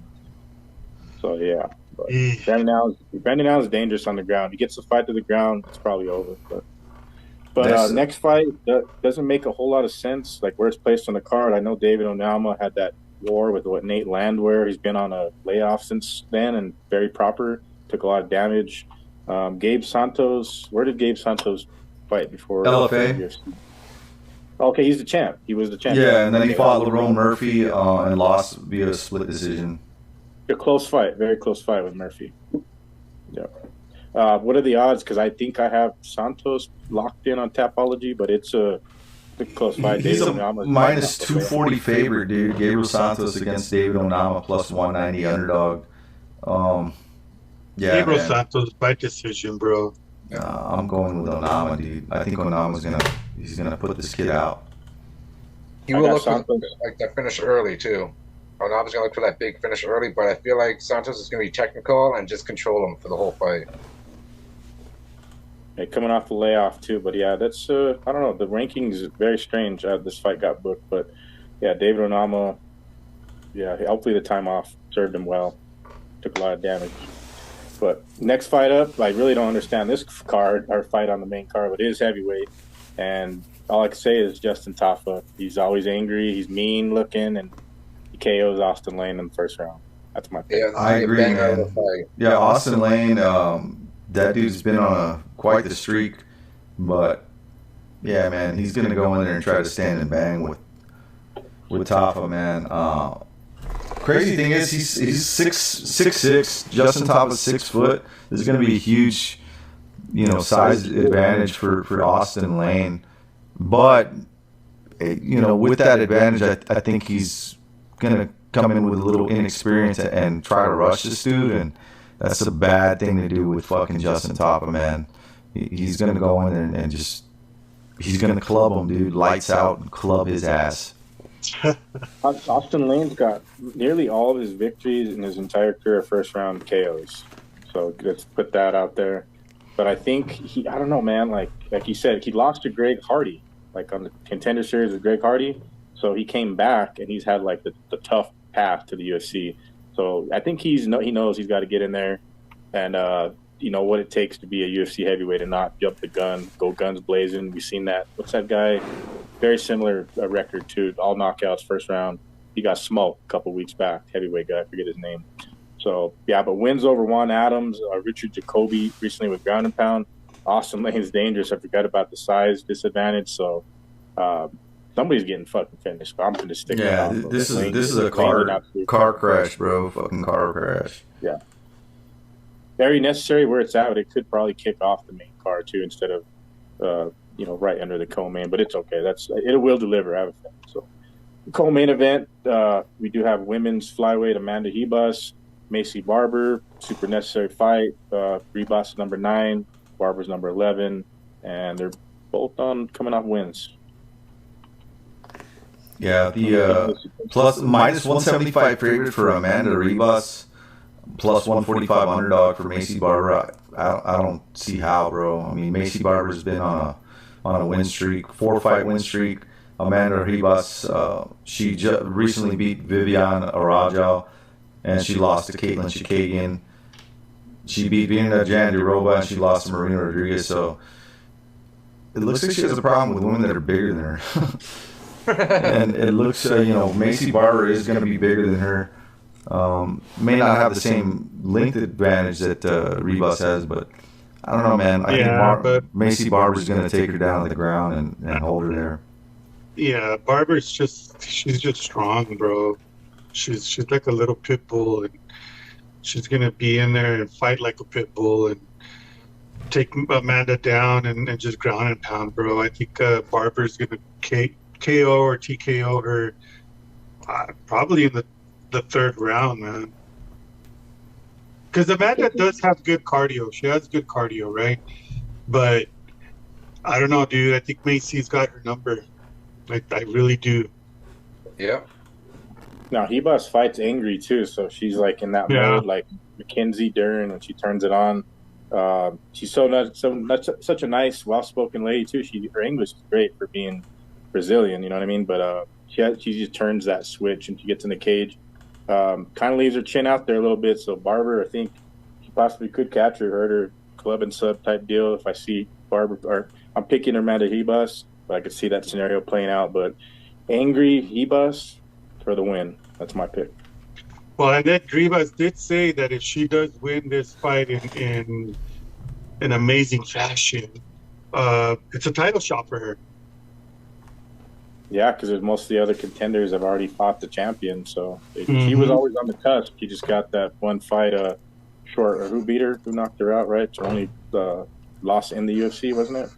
So yeah, but Brandon Allen's dangerous on the ground. He gets the fight to the ground, it's probably over. But next fight doesn't make a whole lot of sense. Like where it's placed on the card. I know David Onama had that war with Nate Landwehr. He's been on a layoff since then and very proper. Took a lot of damage. Gabe Santos. Where did Gabe Santos fight before? LFA. Okay, he's the champ. He was the champ. Yeah, and then he fought Lerone Murphy and lost via split decision. A close fight, very close fight with Murphy. Yeah. What are the odds? Because I think I have Santos locked in on Tapology, but it's a close fight. He's David a Onama's minus 240 favorite, dude. Gabriel Santos against David Onama, plus 190 underdog. Yeah, Gabriel Santos by decision, bro. I'm going with Onama, dude. I think Onama's gonna put this kid out. He will look for like that finish early too. Onama's gonna look for that big finish early, but I feel like Santos is gonna be technical and just control him for the whole fight. Yeah, coming off the layoff too, but yeah, that's I don't know. The rankings is very strange. This fight got booked, but yeah, David Onama. Yeah, hopefully the time off served him well. Took a lot of damage. But next fight up, I really don't understand this card or fight on the main card, but it is heavyweight. And all I can say is Justin Tafa. He's always angry. He's mean looking, and he KOs Austin Lane in the first round. That's my pick. Yeah, I agree, man. Yeah, Austin Lane, that dude's been on quite the streak. But, yeah, man, he's going to go in there and try to stand and bang with Tafa, man. Crazy thing is, he's 6'6". Justin Tafa's 6 foot. This is going to be a huge, size advantage for Austin Lane. But, with that advantage, I think he's going to come in with a little inexperience and try to rush this dude. And that's a bad thing to do with fucking Justin Tafa, man. He's going to go in there and just, he's going to club him, dude. Lights out and club his ass. Austin Lane's got nearly all of his victories in his entire career first round KOs. So let's put that out there. But I think I don't know, man. Like you said, he lost to Greg Hardy, like on the Contender Series with Greg Hardy. So he came back and he's had like the tough path to the UFC. So I think he knows he's got to get in there and what it takes to be a UFC heavyweight and not jump the gun, go guns blazing. We've seen that. What's that guy? Very similar record to all knockouts first round. He got smoked a couple weeks back. Heavyweight guy, I forget his name. So yeah, but wins over Juan Adams, Richard Jacoby recently with ground and pound. Austin Lane's dangerous. I forgot about the size disadvantage. So somebody's getting fucking finished. I'm going to stick. Yeah, this is a car crash, bro. Fucking car crash. Yeah. Very necessary where it's at. It could probably kick off the main card too instead of right under the co-main, but it's okay. It will deliver. I have a feeling. So, the co-main event, we do have women's flyweight Amanda Ribas, Macy Barber, super necessary fight. Ribas is number 9, Barber's number 11, and they're both coming off wins. Yeah, the plus minus 175 favorite for Amanda Ribas, plus 145 underdog for Macy Barber. I don't see how, bro. I mean, Macy Barber's been on a win streak, 4-fight win streak. Amanda Ribas, she recently beat Viviane Araújo, and she lost to Caitlin Chikagian. She beat Vina Jandiroba, and she lost to Marina Rodriguez. So it looks like she has a problem with women that are bigger than her. And it looks, Macy Barber is going to be bigger than her. May not have the same length advantage that Ribas has, but I don't know, man. I think Macy Barber's going to take her down to the ground and hold her there. Yeah, she's just strong, bro. She's like a little pit bull, and she's gonna be in there and fight like a pit bull and take Amanda down and just ground and pound, bro. I think Barber's gonna KO or TKO her probably in the third round, man. Because Amanda does have good cardio. She has good cardio, right? But I don't know, dude. I think Macy's got her number. I really do. Yeah. Now Hebus fights angry too, so she's like in that mode, like Mackenzie Dern when she turns it on. She's such a nice, well-spoken lady too. Her English is great for being Brazilian, you know what I mean? But she just turns that switch and she gets in the cage. Kind of leaves her chin out there a little bit. So Barber, I think she possibly could catch her, hurt her, club and sub type deal. If I see Barber, or I'm picking Amanda Hebus, but I could see that scenario playing out. But angry Hebus for the win. That's my pick. Well, and then Grivas did say that if she does win this fight in an amazing fashion, it's a title shot for her. Yeah, because most of the other contenders have already fought the champion, so she was always on the cusp. She just got that one fight short. Or who beat her? Who knocked her out? Right? She only lost in the UFC, wasn't it?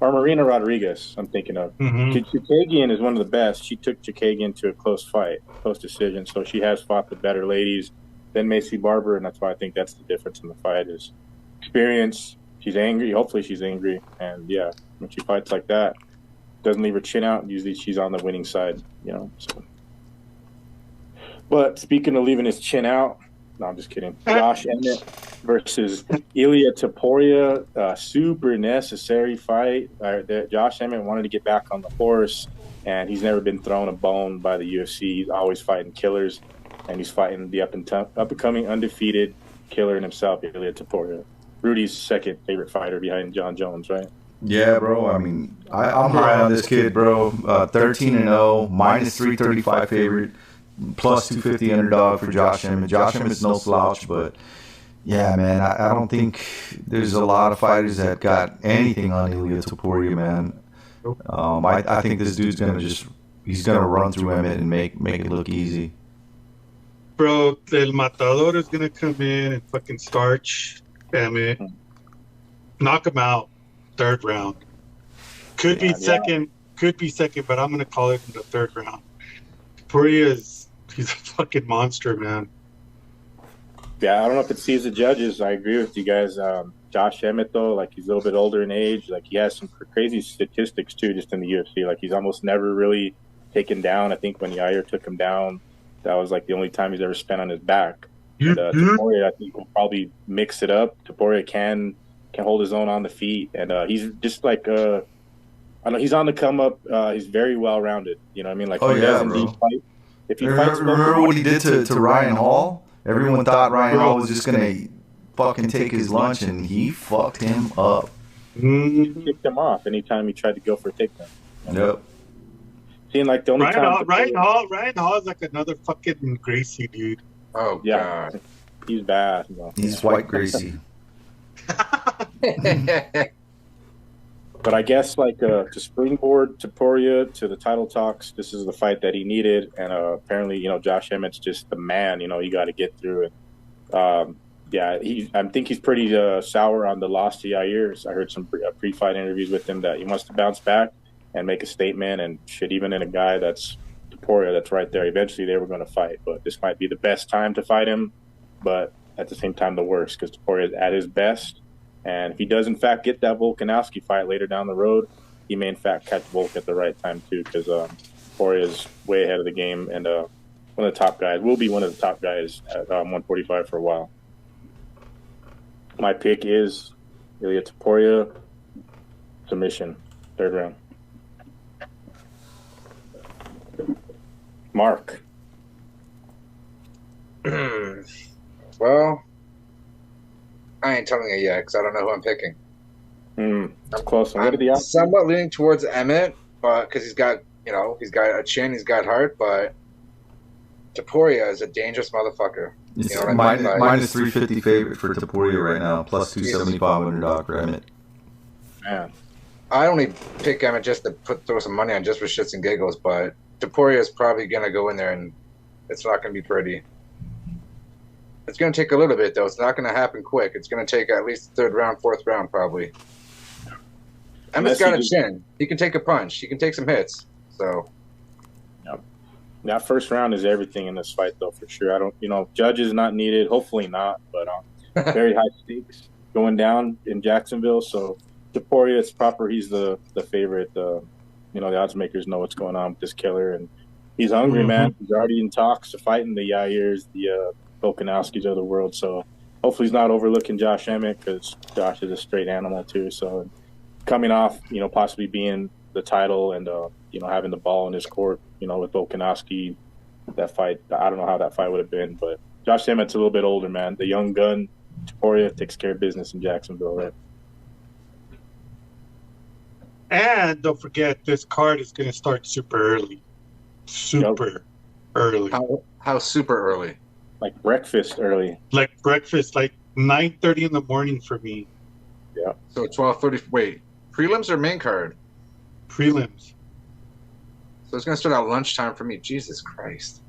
Or Marina Rodriguez, I'm thinking of. Chikagian is one of the best. She took Chikagian to a close fight, close decision. So she has fought the better ladies than Macy Barber, and that's why I think that's the difference in the fight is experience. She's angry. Hopefully she's angry. And, yeah, when she fights like that, doesn't leave her chin out. Usually she's on the winning side, you know. So. But speaking of leaving his chin out, no, I'm just kidding. Josh Emmett versus Ilia Topuria, super necessary fight. Josh Emmett wanted to get back on the horse, and he's never been thrown a bone by the UFC. He's always fighting killers, and he's fighting the up-and-coming undefeated killer in himself, Ilia Topuria. Rudy's second favorite fighter behind John Jones, right? Yeah, bro. I mean, I'm high on this kid, bro. 13-0, minus 335 favorite. Plus 250 underdog for Josh Emmett. Josh Emmett's no slouch, but yeah, man, I don't think there's a lot of fighters that got anything on Ilia Topuria, man. I think this dude's he's gonna run through Emmett and make it look easy. Bro, El Matador is gonna come in and fucking starch Emmett, knock him out, third round. Could be second, but I'm gonna call it in the third round. Topuria he's a fucking monster, man. Yeah, I don't know if it sees the judges. I agree with you guys. Josh Emmett, though, like he's a little bit older in age. Like he has some crazy statistics, too, just in the UFC. Like he's almost never really taken down. I think when Yair took him down, that was like the only time he's ever spent on his back. And Topuria, I think, will probably mix it up. Topuria can hold his own on the feet. And he's just like, I know he's on the come up. He's very well-rounded. You know what I mean? Like, he does indeed fight. If he remember what he did to Ryan Hall? Everyone thought Ryan Hall was just going to fucking take his lunch, and he fucked him up. He kicked him off anytime he tried to go for a takedown. Yep. Seeing like the only Ryan Hall is like another fucking Gracie dude. Oh, yeah. God. He's bad. No. He's white Gracie. But I guess like to springboard Topuria to the title talks, this is the fight that he needed, and apparently, you know, Josh Emmett's just the man. You know, you got to get through it. Yeah, I think he's pretty sour on the loss to Yair. I heard some pre-fight interviews with him that he wants to bounce back and make a statement, and shit, even in a guy that's Topuria that's right there. Eventually, they were going to fight, but this might be the best time to fight him, but at the same time, the worst because Topuria is at his best. And if he does, in fact, get that Volkanovski fight later down the road, he may, in fact, catch Volk at the right time, too, because Topuria is way ahead of the game and one of the top guys. Will be one of the top guys at 145 for a while. My pick is Ilia Topuria, submission, third round. Mark. Well, I ain't telling you yet because I don't know who I'm picking. I'm close. I'm somewhat leaning towards Emmett, but because he's got a chin, he's got heart, but Topuria is a dangerous motherfucker. You know what I mean? Minus 350 favorite for Topuria right now, plus 275 underdog for Emmett. Man. I only pick Emmett just to throw some money on just for shits and giggles, but Topuria is probably going to go in there and It's not going to be pretty. It's going to take a little bit, though. It's not going to happen quick. It's going to take at least third round, fourth round, probably. Emmett's got a chin. He can take a punch. He can take some hits. So, that first round is everything in this fight, though, for sure. I don't, judges not needed. Hopefully not, but very high stakes going down in Jacksonville. So, Topuria, it's proper. He's the favorite. The odds makers know what's going on with this killer, and he's hungry, man. He's already in talks to fighting the Yairs, the Volkanovskis of the world. So, hopefully he's not overlooking Josh Emmett, because Josh is a straight animal too. So, coming off, possibly being the title and having the ball in his court, with Volkanovski, that fight, I don't know how that fight would have been, but Josh Emmett's a little bit older, man. The young gun, Topuria, takes care of business in Jacksonville, right? And don't forget, this card is going to start super early. Early. How super early? Like breakfast early. Like breakfast, like 9:30 in the morning for me. Yeah. So 12:30. Wait, prelims or main card? Prelims. So it's going to start at lunchtime for me. Jesus Christ.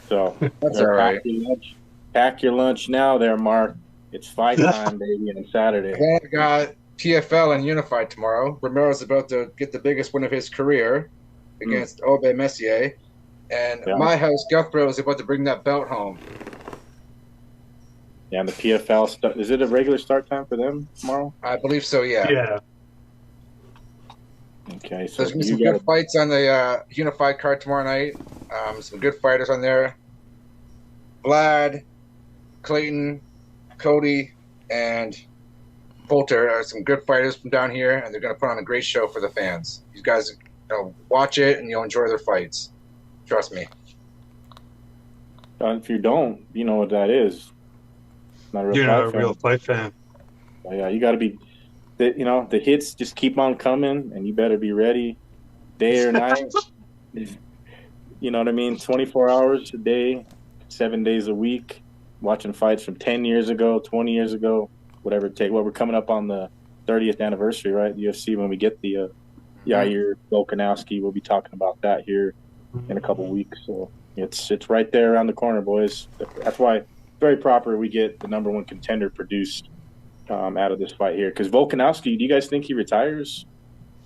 So that's all right. Pack your lunch now there, Mark. It's fight time, baby, on Saturday. Then I got PFL and Unified tomorrow. Romero's about to get the biggest win of his career against Obe Messier. And my house, Guthbro, is about to bring that belt home. Yeah, and the PFL, is it a regular start time for them tomorrow? I believe so, yeah. Yeah. Okay, so there's going to be some good fights on the Unified card tomorrow night. Some good fighters on there. Vlad, Clayton, Cody, and Poulter are some good fighters from down here, and they're going to put on a great show for the fans. You guys watch it, and you'll enjoy their fights. Trust me. If you don't, you know what that is. You're not a real fight fan. Yeah, you got to be. The hits just keep on coming, and you better be ready, day or night. You know what I mean? 24 hours a day, 7 days a week, watching fights from 10 years ago, 20 years ago, whatever it takes. Well, we're coming up on the 30th anniversary, right? The UFC, when we get the Yair Volkanovski, we'll be talking about that here in a couple weeks. So it's right there around the corner, boys. That's why it's very proper we get the number one contender produced out of this fight here. Because Volkanovski, do you guys think he retires?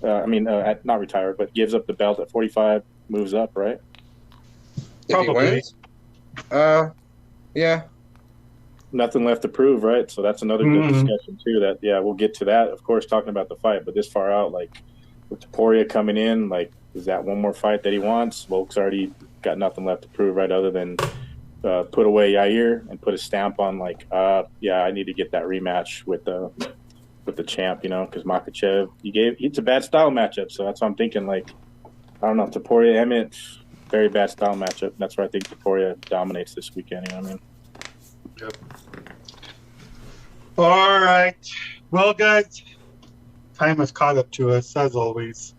Not retired, but gives up the belt at 45, moves up, right? Probably. Yeah. Nothing left to prove, right? So that's another good discussion too. That we'll get to that, of course, talking about the fight. But this far out, like with Topuria coming in, like is that one more fight that he wants? Volk's already got nothing left to prove, right? Other than put away Yair and put a stamp on, like, I need to get that rematch with the champ, because Makhachev, it's a bad style matchup. So that's what I'm thinking. Like, I don't know, Topuria Emmett, very bad style matchup. That's why I think Topuria dominates this weekend. You know what I mean? Yep. All right. Well, guys, time has caught up to us, as always.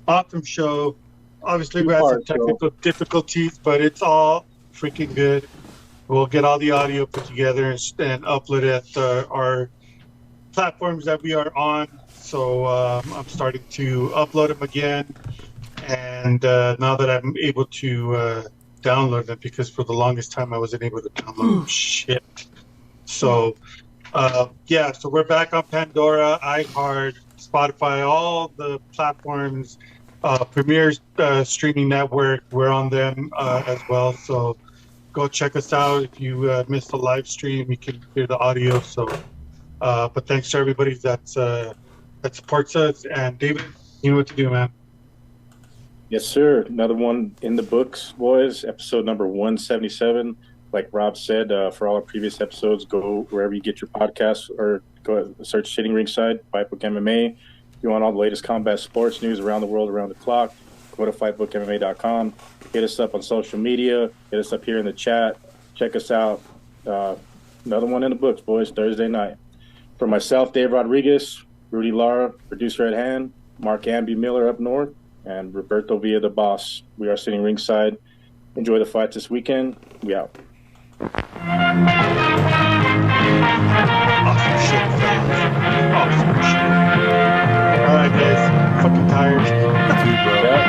Awesome show. Obviously, we had some technical difficulties, but it's all freaking good. We'll get all the audio put together and upload it at our platforms that we are on. So I'm starting to upload them again. And now that I'm able to download them, because for the longest time I wasn't able to download shit. So, so we're back on Pandora, iHeart, Spotify, all the platforms, Premier Streaming Network. We're on them as well. So go check us out. If you missed the live stream, you can hear the audio. So, but thanks to everybody that supports us. And David, you know what to do, man. Yes, sir. Another one in the books, boys. Episode number 177. Like Rob said, for all our previous episodes, go wherever you get your podcasts, or go search Sitting Ringside, FightbookMMA. If you want all the latest combat sports news around the world, around the clock, go to FightbookMMA.com. Hit us up on social media. Hit us up here in the chat. Check us out. Another one in the books, boys, Thursday night. For myself, Dave Rodriguez, Rudy Lara, producer at hand, Mark Amby Miller up north, and Roberto Villa, the boss. We are Sitting Ringside. Enjoy the fights this weekend. We out. Awesome shit, fellas. Awesome shit. All right, guys. Fucking tired. Dude, bro. Yeah.